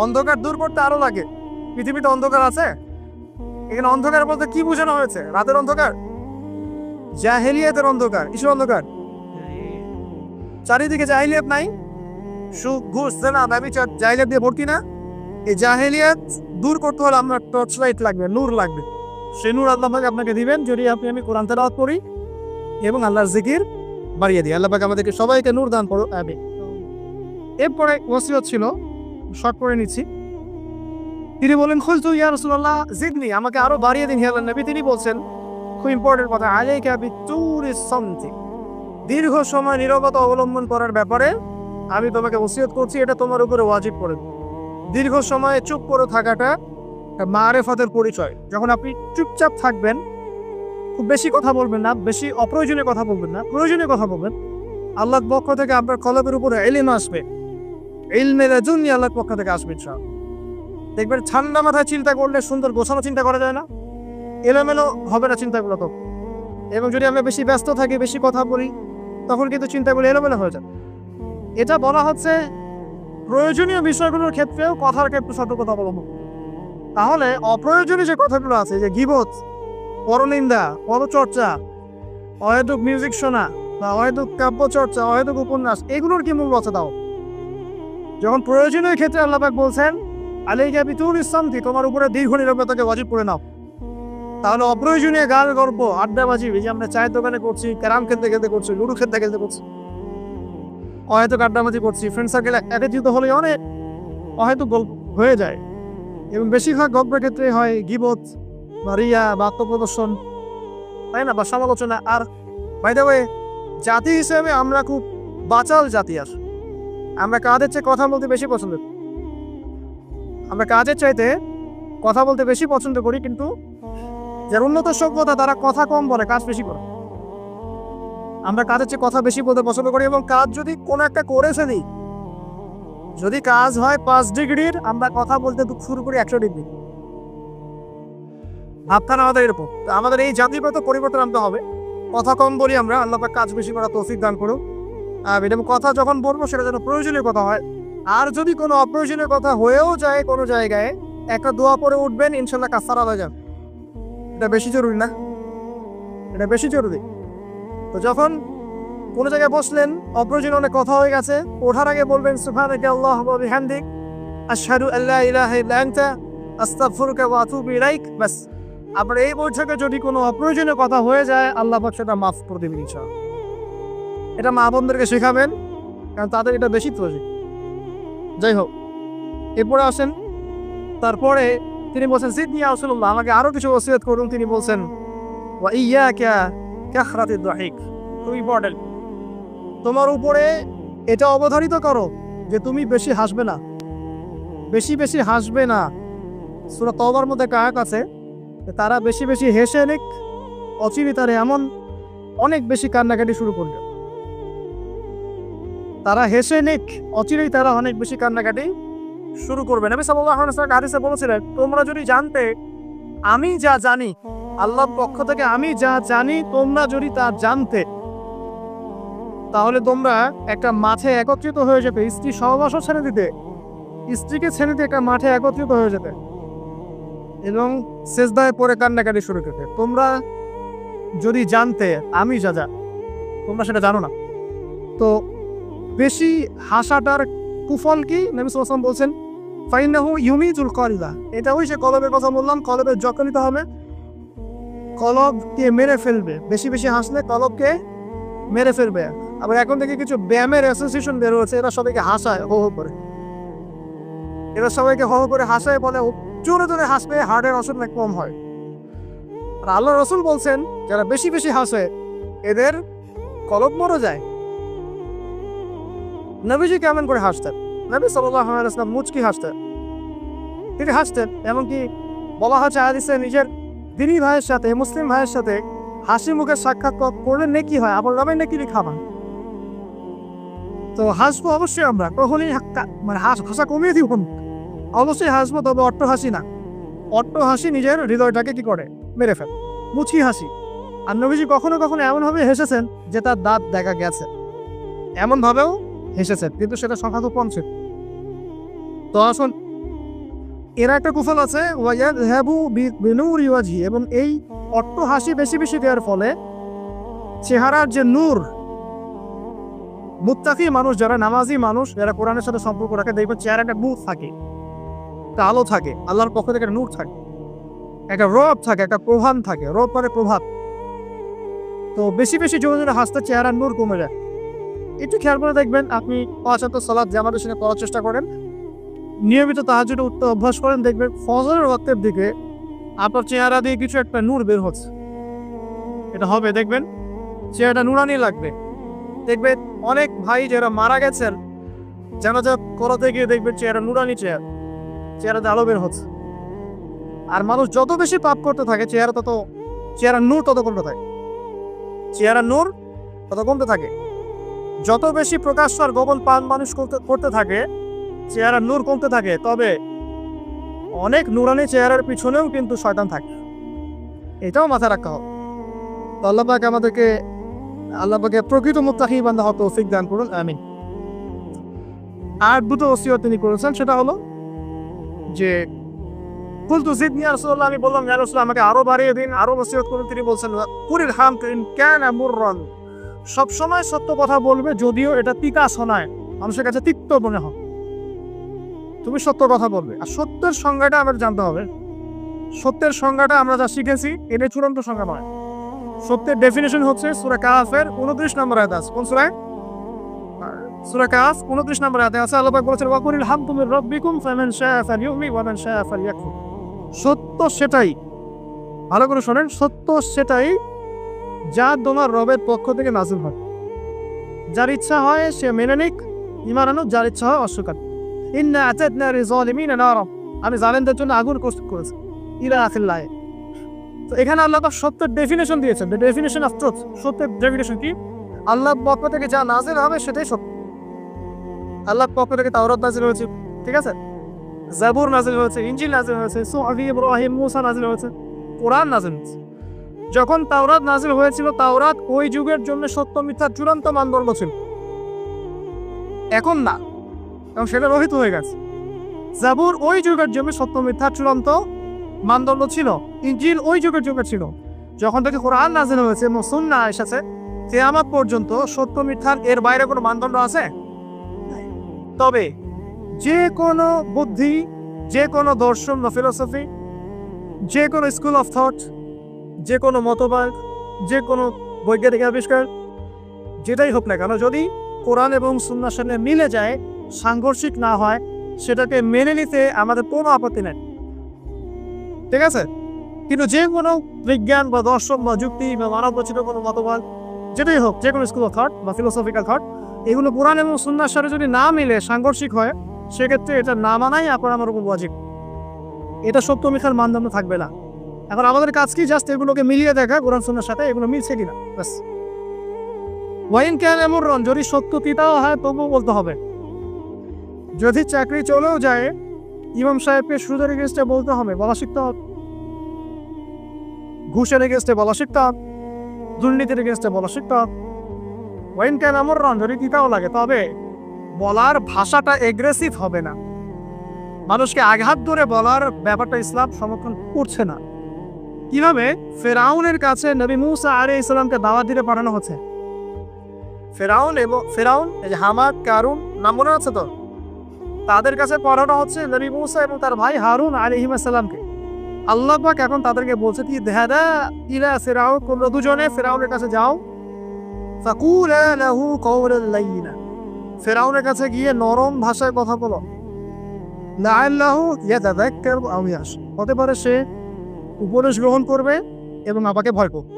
অন্ধকার দূর করতে আলো লাগে। পৃথিবীতে অন্ধকার আছে, এখানে অন্ধকার বলতে কি বোঝানো হয়েছে? রাতের অন্ধকার, জাহেলিয়াতের অন্ধকার। কিসের অন্ধকার? চারিদিকে জাহেলিয়াত নাই, সুদ ঘুষ জেনা ব্যভিচার জাহেলিয়াত দিয়ে ভর্তি না? এই জাহেলিয়াত দূর করতে হলে আপনার টর্চ লাইট লাগবে, নূর লাগবে। সেই নূর আল্লাহ পাক আপনাকে দিবেন যদি আমি কোরআন তেলাওয়াত করি এবং আল্লাহর জিকির বাড়িয়ে দিই। আল্লাহ পাক আমাদেরকে সবাইকে নূর দান করো, আমিন। এরপরে ওসিয়ত ছিল, শর্ট করে নিচ্ছি। তিনি বলেন, খুলতু ইয়া রাসূলুল্লাহ জিদনি, আমাকে আরো বাড়িয়ে দিন হে আল্লাহর নবী। তিনি বলছেন খুব ইম্পর্টেন্ট কথা, আলাইকা বিতুরিস সামতি, দীর্ঘ সময় নীরবতা অবলম্বন করার ব্যাপারে আমি তোমাকে ওসিয়ত করছি, এটা তোমার উপরে ওয়াজিব করে। দীর্ঘ সময় চুপ করে থাকাটা মারেফাতের পরিচয়। যখন আপনি চুপচাপ থাকবেন, খুব বেশি কথা বলবেন না, বেশি অপ্রয়োজনীয় কথা বলবেন না, প্রয়োজনীয় কথা বলবেন, আল্লাহর পক্ষ থেকে আপনার কলবের উপরে ইলম আসবে, ইলমে লাদুন্নি আল্লাহর পক্ষ থেকে আসবে ইনশাআল্লাহ। দেখবেন ঠান্ডা মাথায় চিন্তা করলে সুন্দর গোছানো চিন্তা করা যায় না, এলোমেলো হবে না চিন্তাগুলো তো। এবং যদি আমরা বেশি ব্যস্ত থাকি, বেশি কথা বলি, তখন কিন্তু চিন্তাগুলো এলোমেলো হয়ে যায়। এটা বলা হচ্ছে প্রয়োজনীয় বিষয়গুলোর ক্ষেত্রেও কথার ক্ষেত্রে সতর্কতা অবলম্বন। তাহলে অপ্রয়োজনীয় যে কথাগুলো আছে, যে গীবত, পরনিন্দা, পরচর্চা, অহেতুক মিউজিক শোনা বা অহেতুক কাব্য চর্চা, অহেতুক উপন্যাস, এগুলোর কি মূল কথা দাও? যখন প্রয়োজনীয় ক্ষেত্রে আল্লাহ পাক বলছেন আলাইকা বিতুল ইসলামতি, তোমার উপরে দীর্ঘ নীরবতাকে ওয়াজিব করে নাও, তাহলে অপ্রয়োজনীয় গান গল্প আড্ডাবাজি, যে আমরা চায়ের দোকানে করছি, ক্যারাম খেলতে খেলতে করছি, লুডো খেলতে খেলতে করছি, অহেতুক আড্ডাবাজি করছি, ফ্রেন্ড সার্কেল একত্রিত হলে অনেক অহেতুক গল্প হয়ে যায়। এবং বেশিরভাগ গল্পের ক্ষেত্রে হয় গীবত বা রিয়া বা আত্মপ্রদর্শন, তাই না, বা সমালোচনা। আর বাই দ্য ওয়ে, জাতি হিসেবে আমরা খুব বাচাল জাতি। আর আমরা কাজের চেয়ে কথা বলতে বেশি পছন্দ করি, আমরা কাজের চাইতে কথা বলতে বেশি পছন্দ করি, কিন্তু যার উন্নত সভ্যতা তারা কথা কম বলে, কাজ বেশি করে। আমরা কাজের চেয়ে কথা বেশি বলতে পছন্দ করি, এবং কাজ যদি কোনো একটা করে ফেলি, যদি কাজ হয় 5 ডিগ্রির, আমরা কথা বলতে শুরু করি 100 ডিগ্রি। ভাবখানা আমাদের এরকম। আমাদের এই জাতিগত পরিবর্তন আনতে হবে। কথা কম বলি আমরা, আল্লাহ পাক কাজ বেশি করা তৌফিক দান করুক। এবং কথা যখন বলবো সেটা যেন প্রয়োজনীয় কথা হয়। আর যদি কোনো অপ্রয়োজনীয় কথা হয়েও যায় কোনো জায়গায়, একটা দোয়া পরে উঠবেন, ইনশাল্লাহ কাজ সারা হয়ে যাবে। এটা বেশি জরুরি না? এটা বেশি জরুরি। তো যখন কোনো জায়গায় বসলেন, অপ্রয়োজনীয় অনেক কথা হয়ে গেছে, ওঠার আগে বলবেন সুবহানাকা আল্লাহুম্মা ওয়া বিহামদিক আশহাদু আল্লা ইলাহা ইল্লা আনতা আস্তাগফিরুকা ওয়া আতুবু ইলাইক। বাস। আপনার এই বৈঠকে যদি কোনো অপ্রয়োজনীয় কথা হয়ে যায়, আল্লাহ পাক সেটা মাফ করে দেবেন ইনশাআল্লাহ। এটা মা বোনদেরকে শেখাবেন, কারণ তাদের এটা বেশি প্রয়োজন। যাই হোক, এরপরে আসেন, তারপরে তিনি বলছেন জিদনি ইয়া রাসূলুল্লাহ, আমাকে আরো কিছু ওসিয়ত করুন। তিনি বলছেন ওয়া ইয়াকা কাহরাতিদ দাহিক, খুব ইম্পর্টেন্ট, তোমার উপরে এটা অবধারিত করো যে তুমি বেশি হাসবে না, বেশি বেশি হাসবে না। সূরা তাওবার মধ্যে একটা আয়াত আছে, তারা বেশি বেশি হেসে নিক, অচিরিতারে এমন অনেক বেশি কান্নাকাটি শুরু করবে। তারা হেসে নিক, অচিরেই তারা অনেক বেশি কান্নাকাটি শুরু করবে। নবী সাল্লাল্লাহু আলাইহি ওয়াসাল্লাম হাদিসে বলেছিলেন, তোমরা যদি জানতে আমি যা জানি, আল্লাহর পক্ষ থেকে আমি যা জানি, তোমরা যদি তা জানতে, তাহলে তোমরা একটা মাঠে একত্রিত হয়ে যেতে, স্ত্রী সহবাসও ছেড়ে দিতে, স্ত্রীকে ছেড়ে দিয়ে একটা মাঠে একত্রিত হয়ে যেতে এবং সেজদায় পড়ে কান্নাকাটি শুরু করতে। তোমরা যদি জানতে আমি যা যা, তোমরা সেটা জানো না। তো বেশি হাসাটার কুফল কি? নবী সাল্লাল্লাহু আলাইহি ওয়াসাল্লাম বলছেন ফাইন্নাহু ইউমিজুল কলবা, এটা ওই যে কলবের কথা বললাম, কলবের যত্ন নিতে হবে, কলবকে মেরে ফেলবে। বেশি বেশি হাসলে কলবকে মেরে ফেলবে। আবার এখন থেকে কিছু ব্যায়ামের অ্যাসোসিয়েশন বের হচ্ছে, এরা সবাইকে হাসায়, হো হো করে, এরা সবাইকে হো হো করে হাসায়, বলে জোরে জোরে হাসলে হার্টের অসুখ নাকি কম হয়। আর আল্লাহ রাসূল বলছেন যারা বেশি বেশি হাসে এদের কলব মরে যায়। নবীজি কেমন করে হাসতেন? নবী সাল্লাল্লাহু আলাইহি ওয়াসাল্লাম মুচকি হাসতেন, তিনি হাসতেন। এমনকি বলা হচ্ছে হাদিসে, নিজের দিনী ভাইয়ের সাথে, মুসলিম ভাইয়ের সাথে হাসি মুখে সাক্ষাৎ করলে নেকি হয়, আবার নামে নেকি খাবার। তো হাসবো অবশ্যই, আমরা কখনই মানে হাসা কমিয়ে দিব, অবশ্যই হাসবো, তবে অট্ট হাসি না। অট্ট হাসি নিজের হৃদয়টাকে কি করে, মেরে ফেলে। মুচকি হাসি। আর নবীজি কখনো কখনো এমনভাবে হেসেছেন যে তার দাঁত দেখা গেছে, এমনভাবেও হেসেছেন, কিন্তু সেটা সংখ্যা খুব কম ছিল। তো আসুন, এরা একটা কুফল আছে ওয়ায়াযহাবু বিনূরি ওয়াজহি, এবং এই অট্ট হাসি বেশি বেশি দেওয়ার ফলে চেহারার যে নূর, মুত্তাকি মানুষ যারা, নামাজি মানুষ যারা কোরআনের সাথে সম্পর্ক রাখে, দেখবেন চেহারা একটা নূর থাকে, একটা আলো থাকে, আল্লাহর পক্ষ থেকে একটা নূর থাকে, একটা রব থাকে, একটা প্রভাব থাকে। রব মানে প্রভাব। তো বেশি বেশি জোরে জোরে হাসতে চেহারার নূর কমে যায়। একটু খেয়াল করে দেখবেন, আপনি 5 ওয়াক্ত সালাত জামাতের সঙ্গে পড়ার চেষ্টা করেন, নিয়মিত তাহাজ্জুদে উঠতে অভ্যাস করেন, দেখবেন ফজরের ওয়াক্তের দিকে আপনার চেহারা দিয়ে কিছু একটা নূর বের হচ্ছে। এটা হবে, দেখবেন চেহারাটা নুরানি লাগবে। দেখবেন অনেক ভাই যারা মারা গেছেন, জানাজা করাতে গিয়ে দেখবেন চেহারা নুরানি, চেহারাতে আলো বের হচ্ছে। আর মানুষ যত বেশি পাপ করতে থাকে, চেহারা নূর তত কমতে থাকে, চেহারা নূর তত কমতে থাকে। যত বেশি প্রকাশ্য আর গোপন পান মানুষ করতে থাকে, চেহারা নূর কমতে থাকে। তবে অনেক নুরানি চেহারার পিছনেও কিন্তু শয়তান থাকে, এটাও মাথায় রাখা হবে। তো আল্লাহ পাক আমাদেরকে, আল্লাহ পাকে প্রকৃত মুত্তাকি বান্দা হওয়ার তৌফিক দান করুন, আমিন। আর দুটো ওসিয়ত তিনি করেছেন, সেটা হলো যে কুলতু জিদনি ইয়া রাসূলুল্লাহ, আমি বললাম ইয়া রাসূলুল্লাহ আমাকে আরো বাড়িয়ে দিন, আরো নসিহত করুন। তিনি বলছেন কুলিল হাম ইন কানা মুররান, সবসময় সত্য কথা বলবে যদিও এটা তিতা শোনায়, মানুষের কাছে তিক্ত মনে হয়, তুমি সত্য কথা বলবে। আর সত্যের সংজ্ঞাটা আমাদের জানতে হবে। সত্যের সংজ্ঞাটা আমরা যা শিখেছি এটা চূড়ান্ত সংজ্ঞা নয়। সত্যের ডেফিনেশন হচ্ছে সূরা কাহফের 29 নম্বর আয়াত আছে। কোন সূরা? সূরা কাহফ 29 নম্বর আয়াতে আছে। আল্লাহ পাক বলেছেন ওয়াকুলিল হামদু মির রাব্বিকুম ফামান শাআ ফালইউমিন ওয়া মান শাআ ফালইয়াকফুর। সত্য সেটাই, ভালো করে শোনেন, সত্য সেটাই যা তোমার রবের পক্ষ থেকে নাযিল হয়। যার ইচ্ছা হয় সে মেনে নিক, ঈমান আনুক, যার ইচ্ছা হয় অস্বীকার। ইন্না আতাদনা লিযালিমিনা নারা, আমি জালেমদের জন্য আগুন প্রস্তুত করেছি। ইলা আখির আয়াত। তো এখানে আল্লাহ পাক সত্যের ডেফিনেশন দিয়েছেন। দ্য ডেফিনেশন অফ ট্রুথ, সত্যের ডেফিনেশন কি? আল্লাহর পক্ষ থেকে যা নাযিল হবে সেটাই সত্য। আল্লাহর পক্ষ থেকে তাওরাত নাযিল হয়েছে, ঠিক আছে, জাবুর নাযিল হয়েছে, ইনজিল নাযিল হয়েছে, সুহফ ইব্রাহিম মুসা নাযিল হয়েছে, কোরআন নাযিল হয়েছে। যখন তাওরাত নাযিল হয়েছিল, তাওরাত ওই যুগের জন্য সত্য মিথ্যার চূড়ান্ত মানদণ্ড ছিল। এখন না, এবং সেটা রহিত হয়ে গেছে। জাবুর ওই যুগের জন্য সত্য মিথ্যার চূড়ান্ত মানদণ্ড ছিল। ইনজিল ওই যুগের ছিল। যখন থেকে কোরআন নাযিল হয়েছে এবং সুন্নাহ এসেছে, কিয়ামত পর্যন্ত সত্য মিথ্যার এর বাইরে কোনো মানদণ্ড আছে? তবে যে কোনো বুদ্ধি, যে কোনো দর্শন বা ফিলোসফি, যে কোনো স্কুল অফ থট, যে কোনো মতবাদ, যে কোনো বৈজ্ঞানিক আবিষ্কার, যেটাই হোক না কেন, যদি কোরআন এবং সুন্নাহর সাথে মিলে যায়, সাংঘর্ষিক না হয়, সেটাকে মেনে নিতে আমাদের কোনো আপত্তি নেই, ঠিক আছে। কিন্তু যে কোনো বিজ্ঞান বা দর্শন বা যুক্তি বা মানব রচিত কোনো মতবাদ, যেটাই হোক, যে কোনো স্কুল অফ থট বা ফিলোসফিক্যাল থট, এগুলো কোরআন এবং সুন্নাহর সাথে যদি না মিলে সাংঘর্ষিক হয়, সেক্ষেত্রে এটা না মানাই আপনার আমার উপর ওয়াজিব। এটা সত্য মিথ্যার মানদণ্ড থাকবে না। এখন আমাদের কাজ কি? জাস্ট এগুলোকে মিলিয়ে দেখা কোরআন সুন্নাহর সাথে এগুলো মিলছে কিনা, ব্যাস। ওয়াইন কানা মুররান, যদি সত্য তিতাও হয় তবুও বলতে হবে। যদি চাকরি চলেও যায়, ইমাম সাহেবকে সুদের এগেনস্টে বলতে হবে, বলা শিখতে হবে। ঘুষের এগেনস্টে বলা শিখতে হবে, দুর্নীতির এগেনস্টে বলা শিখতে হবে। ওয়াইন কানা মুররান, যদি তিতাও লাগে, তবে বলার ভাষাটা এগ্রেসিভ হবে না। মানুষকে আঘাত ধরে বলার ব্যাপারটা ইসলাম সমর্থন করছে না। কিভাবে? ফেরাউনের কাছে নবী মুসা আলাইহিস সালামকে দাওয়াত দিতে পাঠানো হচ্ছে। ফেরাউন এই যে হামাদ, কারুন নাম মনে আছে তো, তাদের কাছে পাঠানো হচ্ছে নবী মুসা এবং তার ভাই হারুন আলাইহিস সালামকে। আল্লাহ পাক এখন তাদেরকে বলছে কি, দেহাদা ইলা ফিরাউন, তোমরা দুজনে ফেরাউনের কাছে যাও, ফাকুলা লাহু কাওলান লাইয়িনা, ফেরাউনের কাছে গিয়ে নরম ভাষায় কথা বলো, লাআল্লাহু ইয়াতাযাক্কারু আও ইয়াখশা, হতে পারে সে উপদেশ গ্রহণ করবে এবং আমাকে ভয় করবে।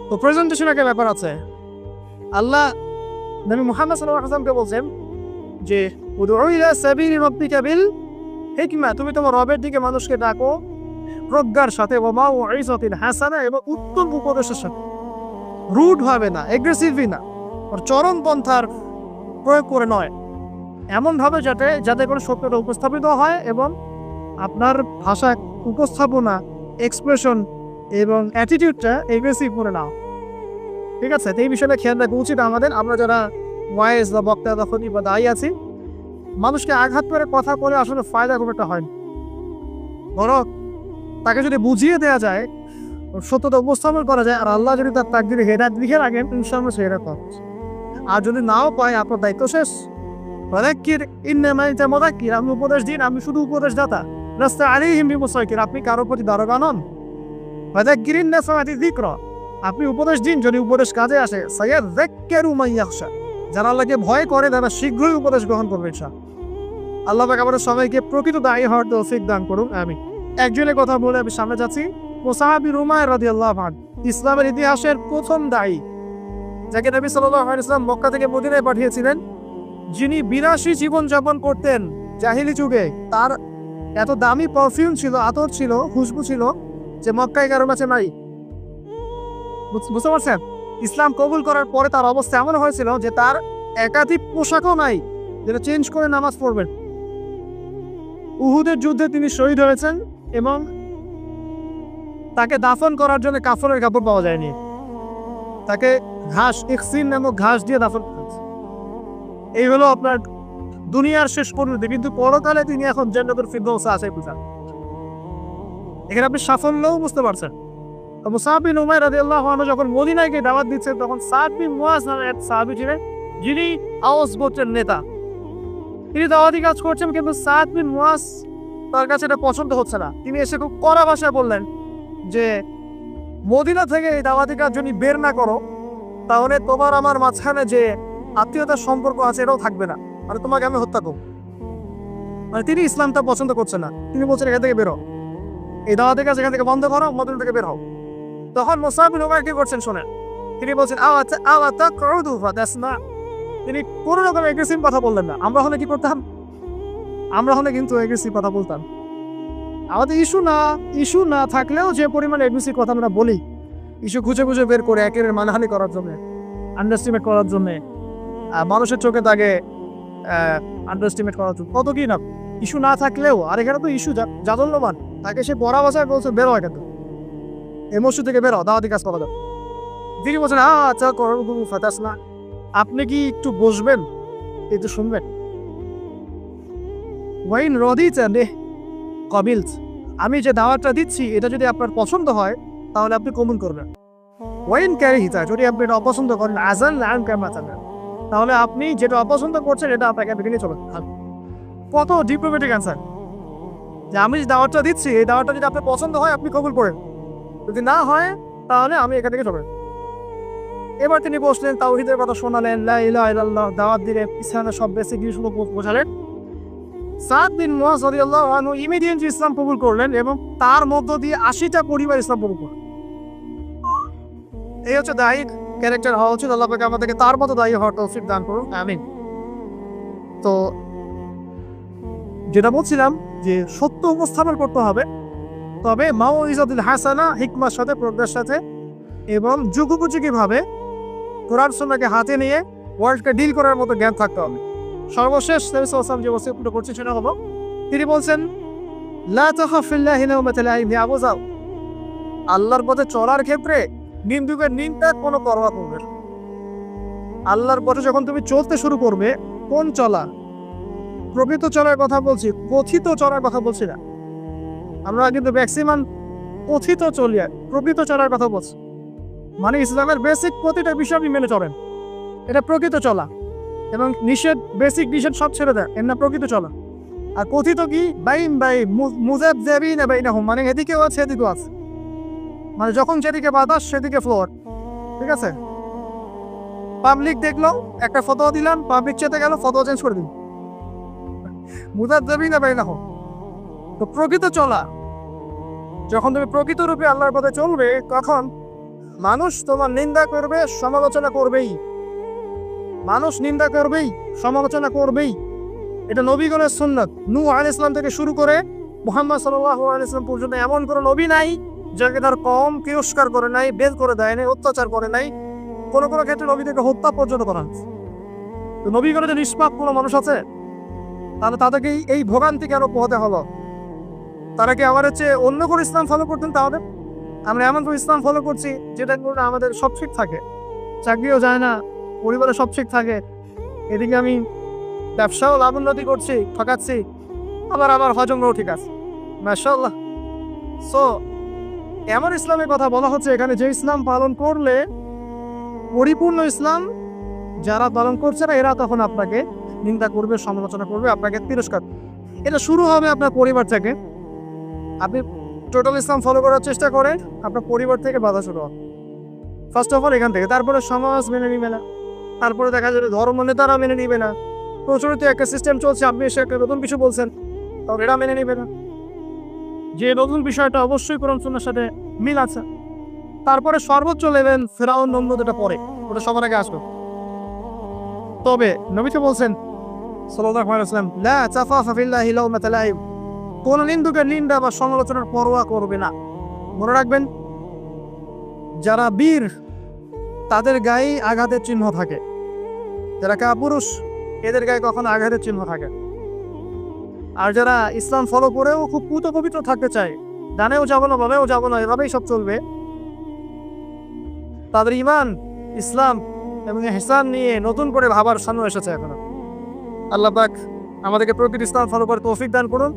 তো প্রেজেন্টেশন একটা ব্যাপার আছে। আল্লাহ নবী মুহাম্মদ সাল্লাল্লাহু আলাইহি ওয়াসাল্লামকে বলছেন যে উদউ ইলা সাবিলি রাব্বিকা বিল হিকমা, তুমি তোমার রবের দিকে মানুষকে ডাকো প্রজ্ঞার সাথে, ওয়া মাউইযাতিন হাসানা, এবং উত্তম উপদেশের সাথে, রুড হবে না, এগ্রেসিভলি না, আর চরম পন্থার প্রয়োগ করে নয়, এমনভাবে যাতে করে সত্যটা উপস্থাপিত হয় এবং আপনার ভাষা উপস্থাপনা, এক্সপ্রেশন এবং অ্যাটিটিউডটা এগ্রেসিভ করে নাও, ঠিক আছে। এই বিষয়টা খেয়াল রাখা উচিত আমাদের। আমরা যারা ওয়াইজ বা বক্তা বা খতিব বা দায়ী আছি, মানুষকে আঘাত করে কথা বলে আসলে ফায়দা খুব একটা হয় না। বরং তাকে যদি বুঝিয়ে দেওয়া যায়, সত্যতা উপস্থাপন করা যায়, আর আল্লাহ যদি তার তাকদীরে হেদায়েত লিখে রাখেন, ইনশাআল্লাহ সে হেদায়েত পাবে। আর যদি নাও পায়, আপনার দায়িত্ব শেষ। ফাযাক্কির ইন্নামা আনতা মুযাক্কির, আমি উপদেশ দিন, আমি শুধু উপদেশদাতা। লাস্তা আলাইহিম বিমুসাইতির, আপনি কারো প্রতি দারোগা নন। ফাযাক্কির ইন নাফাআতি যিকরা, আপনি উপদেশ দিন যদি উপদেশ কাজে আসে। সায়াযাক্কারু মান ইয়াখশা, যারা আল্লাহকে ভয় করে তারা শীঘ্রই উপদেশ গ্রহণ করবে ইনশাআল্লাহ। আল্লাহ পাক আমাদের সবাইকে প্রকৃত দায়ী হওয়ার তৌফিক দান করুন, আমিন। একজনের কথা বলে আমি সামনে যাচ্ছি। মুসআব বিন উমাইর রাদিয়াল্লাহু আনহু, ইসলামের ইতিহাসের প্রথম দায়ী, যাকে নবী সাল্লাল্লাহু আলাইহি ওয়াসাল্লাম মক্কা থেকে মদিনায় পাঠিয়েছিলেন, যিনি বিনাশী জীবন যাপন করতেন জাহিলি যুগে। তার এত দামি পারফিউম ছিল, আতর ছিল, খুশবু ছিল, যে মক্কায় কারো কাছে নাই। বুঝতে পারছেন? ইসলাম কবুল করার পরে তার অবস্থা এমন হয়েছিল যে তার একাধিক পোশাকও নাই যেটা চেঞ্জ করে নামাজ পড়বেন। উহুদের যুদ্ধে তিনি শহীদ হয়েছেন এবং তাকে দাফন করার জন্য কাফনের কাপড় পাওয়া যায়নি। তাকে ঘাস, ইখসিন নামক ঘাস দিয়ে দাফন করেছে। এই হলো আপনার দুনিয়ার শেষ পরিণতি। কিন্তু পরকালে তিনি এখন জান্নাতুল ফিরদৌসে আছে, বুঝা। এখানে আপনি সাফল্যও বুঝতে পারছেন। মুসাব বিন উমাইর রাদিয়াল্লাহু আনহু যখন মদিনায় গিয়ে দাওয়াত দিচ্ছেন, তখন সাদ বিন মুআজ নামে এক সাহাবী ছিলেন, যিনি আওস গোত্রের নেতা। তিনি দাওয়াতি কাজ করছেন, কিন্তু সাদ বিন মুআজ তার কাছে এটা পছন্দ হচ্ছে না। তিনি এসে খুব কড়া ভাষায় বললেন যে, মদিনা থেকে এই দাওয়াতি কাজ যদি বের না করো, তাহলে তোমার আমার মাঝখানে যে আত্মীয়তার সম্পর্ক আছে এটাও থাকবে না, মানে তোমাকে আমি হত্যা করব। মানে তিনি ইসলামটা পছন্দ করছেন না। তিনি বলছেন, এখান থেকে বেরো, এই দাওয়াতি কাজ এখান থেকে বন্ধ করো, মদিনা থেকে বের হও। তখন মুসাব বিন উমাইর কি করছেন শোনেন। তিনি বলছেন, তিনি কোনো রকম এগ্রেসিভ কথা বললেন না। আমরা হলে কি করতাম? আমরা হলে কিন্তু এগ্রেসিভ কথা বলতাম। আমাদের ইস্যু না থাকলেও যে পরিমাণে এগ্রেসিভ কথা আমরা বলি, ইস্যু খুঁজে খুঁজে বের করে একের মানহানি করার জন্য, আন্ডারস্টিমেট করার জন্য, মানুষের চোখে তাকে আন্ডারস্টিমেট করার জন্য, কত কি না ইস্যু না থাকলেও। আর এখানে তো ইস্যু জাদল্যমান, তাকে সে বড় ভাষায় বলছে, বেরো এখান থেকে, এমসু থেকে বেরো, দাওয়াতি কাজ করা যাবে। তিনি বলছেন, আচ্ছা ফাতাস না, আপনি কি একটু বসবেন, একটু শুনবেন? ওয়াইন রদিতা নে কবিলস, আমি যে দাওয়াতটা দিচ্ছি এটা যদি আপনার পছন্দ হয় তাহলে আপনি কবুল করবেন। ওয়াইন ক্যারিহিতা, যদি আপনি এটা অপছন্দ করেন, আজান লান কামাতান, তাহলে আপনি যেটা অপছন্দ করছেন এটা আপনাকে বেরিয়ে চলেন। কত ডিপ্লোম্যাটিক অ্যান্সার, যে আমি যে দাওয়াতটা দিচ্ছি এই দাওয়াতটা যদি আপনার পছন্দ হয় আপনি কবুল করেন, যদি না হয় তাহলে আমি এখান থেকে চলেন। এবার তিনি বসলেন, তাওহীদের কথা শোনালেন, লা ইলাহা ইল্লাল্লাহ দাওয়াত দিলেন, ইসলামের সব বেসিক জিনিসগুলো বোঝালেন। সাদ বিন মুআজ রাদিয়াল্লাহু আনহু ইমিডিয়েটলি ইসলাম কবুল করলেন এবং তার মধ্য দিয়ে 80টা পরিবার ইসলাম কবুল করলেন। এই হচ্ছে দায়ী ক্যারেক্টার হওয়া উচিত। আল্লাহ পাক আমাদেরকে তার মতো দায়ী হওয়ার তৌফিক দান করুন, আমিন। তো যেটা বলছিলাম যে সত্য উপস্থাপন করতে হবে, তবে মাউইজাতুল হাসানা, হিকমার সাথে, প্রজ্ঞার সাথে এবং যুগোপযোগীভাবে কোরআন সুন্নাহকে হাতে নিয়ে ওয়ার্ল্ডকে ডিল করার মতো জ্ঞান থাকতে হবে। সর্বশেষ নবী সাল্লাল্লাহু আলাইহি ওয়াসাল্লাম যে ওসিয়তটা করছেন সেটা হলো, তিনি বলছেন, লা তাখাফিল্লাহি লাওমাতা লাইম, আবু যাও, আল্লাহর পথে চলার ক্ষেত্রে নিন্দুকের নিন্দার কোনো পরোয়া করবে না। আল্লাহর পথে যখন তুমি চলতে শুরু করবে, কোন চলা? প্রকৃত চলার কথা বলছি, কথিত চলার কথা বলছি না। আমরা কিন্তু ম্যাক্সিমাম কথিত চলি, প্রকৃত চলার কথা বলছি। মানে ইসলামের বেসিক প্রতিটা বিষয় আপনি মেনে চলেন, এটা প্রকৃত চলা। এবং নিষেধ, বেসিক নিষেধ সব ছেড়ে দেয়, এর না প্রকৃত চলা। আর কথিত কি? মানে এদিকেও আছে এদিকেও আছে, মানে যখন যেদিকে বাতাস সেদিকে ফ্লোর, ঠিক আছে? পাবলিক দেখলো, একটা ফতোয়া দিলাম, পাবলিক চেতে গেল, ফতোয়া চেঞ্জ করে দিল, মুযাবযাবিনা বাইনাহুম। তো প্রকৃত চলা, যখন তুমি প্রকৃত রূপে আল্লাহর পথে চলবে, তখন মানুষ তোমার নিন্দা করবে, সমালোচনা করবেই। মানুষ নিন্দা করবেই, সমালোচনা করবেই। এটা নবীগণের সুন্নাত। নূহ আলাইহিস সালাম থেকে শুরু করে মুহাম্মদ সাল্লাল্লাহু আলাইহি ওয়াসাল্লাম পর্যন্ত এমন কোনো নবী নাই যাকে তার কওম তিরস্কার করে নাই, বের করে দেয় নাই, অত্যাচার করে নাই। কোনো কোনো ক্ষেত্রে নবীদেরকে হত্যা পর্যন্ত করা হয়েছে। তো নবীগণের যে নিষ্পাপ কোনো মানুষ আছে, তাহলে তাদেরকে এই ভোগান্তি কেন পোহাতে হলো? তারা কি আমার হচ্ছে অন্য কোনো ইসলাম ফলো করতেন? তাহলে আমরা এমন কোনো ইসলাম ফলো করছি যেটা করে আমাদের সব ঠিক থাকে, চাকরিও যায় না, পরিবারে সব ঠিক থাকে, এদিকে আমি ব্যবসাও লাভ উন্নতি করছি, ঠকাচ্ছি, আবার আমার হজমরাও ঠিক আছে, মাশাআল্লাহ। সো এমন ইসলামের কথা বলা হচ্ছে এখানে, যে ইসলাম পালন করলে, পরিপূর্ণ ইসলাম যারা পালন করছে না, এরা তখন আপনাকে নিন্দা করবে, সমালোচনা করবে, আপনাকে তিরস্কার। এটা শুরু হবে আপনার পরিবার থেকে। আপনি টোটাল ইসলাম ফলো করার চেষ্টা করেন, আপনার পরিবার থেকে বাধা শুরু হবে ফার্স্ট অফ অল, এখান থেকে। তারপরে সমাজ মেনে নিবে না, তারপরে দেখা যাবে ধর্ম নেতারা মেনে নিবে না। প্রচলিত একটা সিস্টেম চলছে, আপনি এসে একটা নতুন কিছু বলছেন, তখন এরা মেনে নিবে না, যে নতুন বিষয়টা অবশ্যই কোরআন সুন্নাহর সাথে মিল আছে। তারপরে সর্বোচ্চ লেভেল ফিরআউন, নমরুদ, এটা পরে, ওটা সবার আগে আসবে। তবে নবী তো বলছেন সাল্লাল্লাহু আলাইহি ওয়াসাল্লাম, লা তাখাফা ফিল্লাহি লাওমাতা লাইম, কোন নিন্দুকের নিন্দা বা সমালোচনার পরোয়া করবে না। মনে রাখবেন, যারা বীর তাদের গায়ে আঘাতের চিহ্ন থাকে, যারা কাপুরুষ এদের গায়ে কখনো আঘাতের চিহ্ন থাকে। আর যারা ইসলাম ফলো করেও খুব পুত পবিত্র থাকতে চায়, ডানেও যাবো না বামেও যাবো না, এভাবেই সব চলবে, তাদের ইমান, ইসলাম এবং ইহসান নিয়ে নতুন করে ভাবার সময় এসেছে এখন। আল্লাহ পাক আমাদেরকে প্রকৃত ইসলাম ফলো করে তৌফিক দান করুন।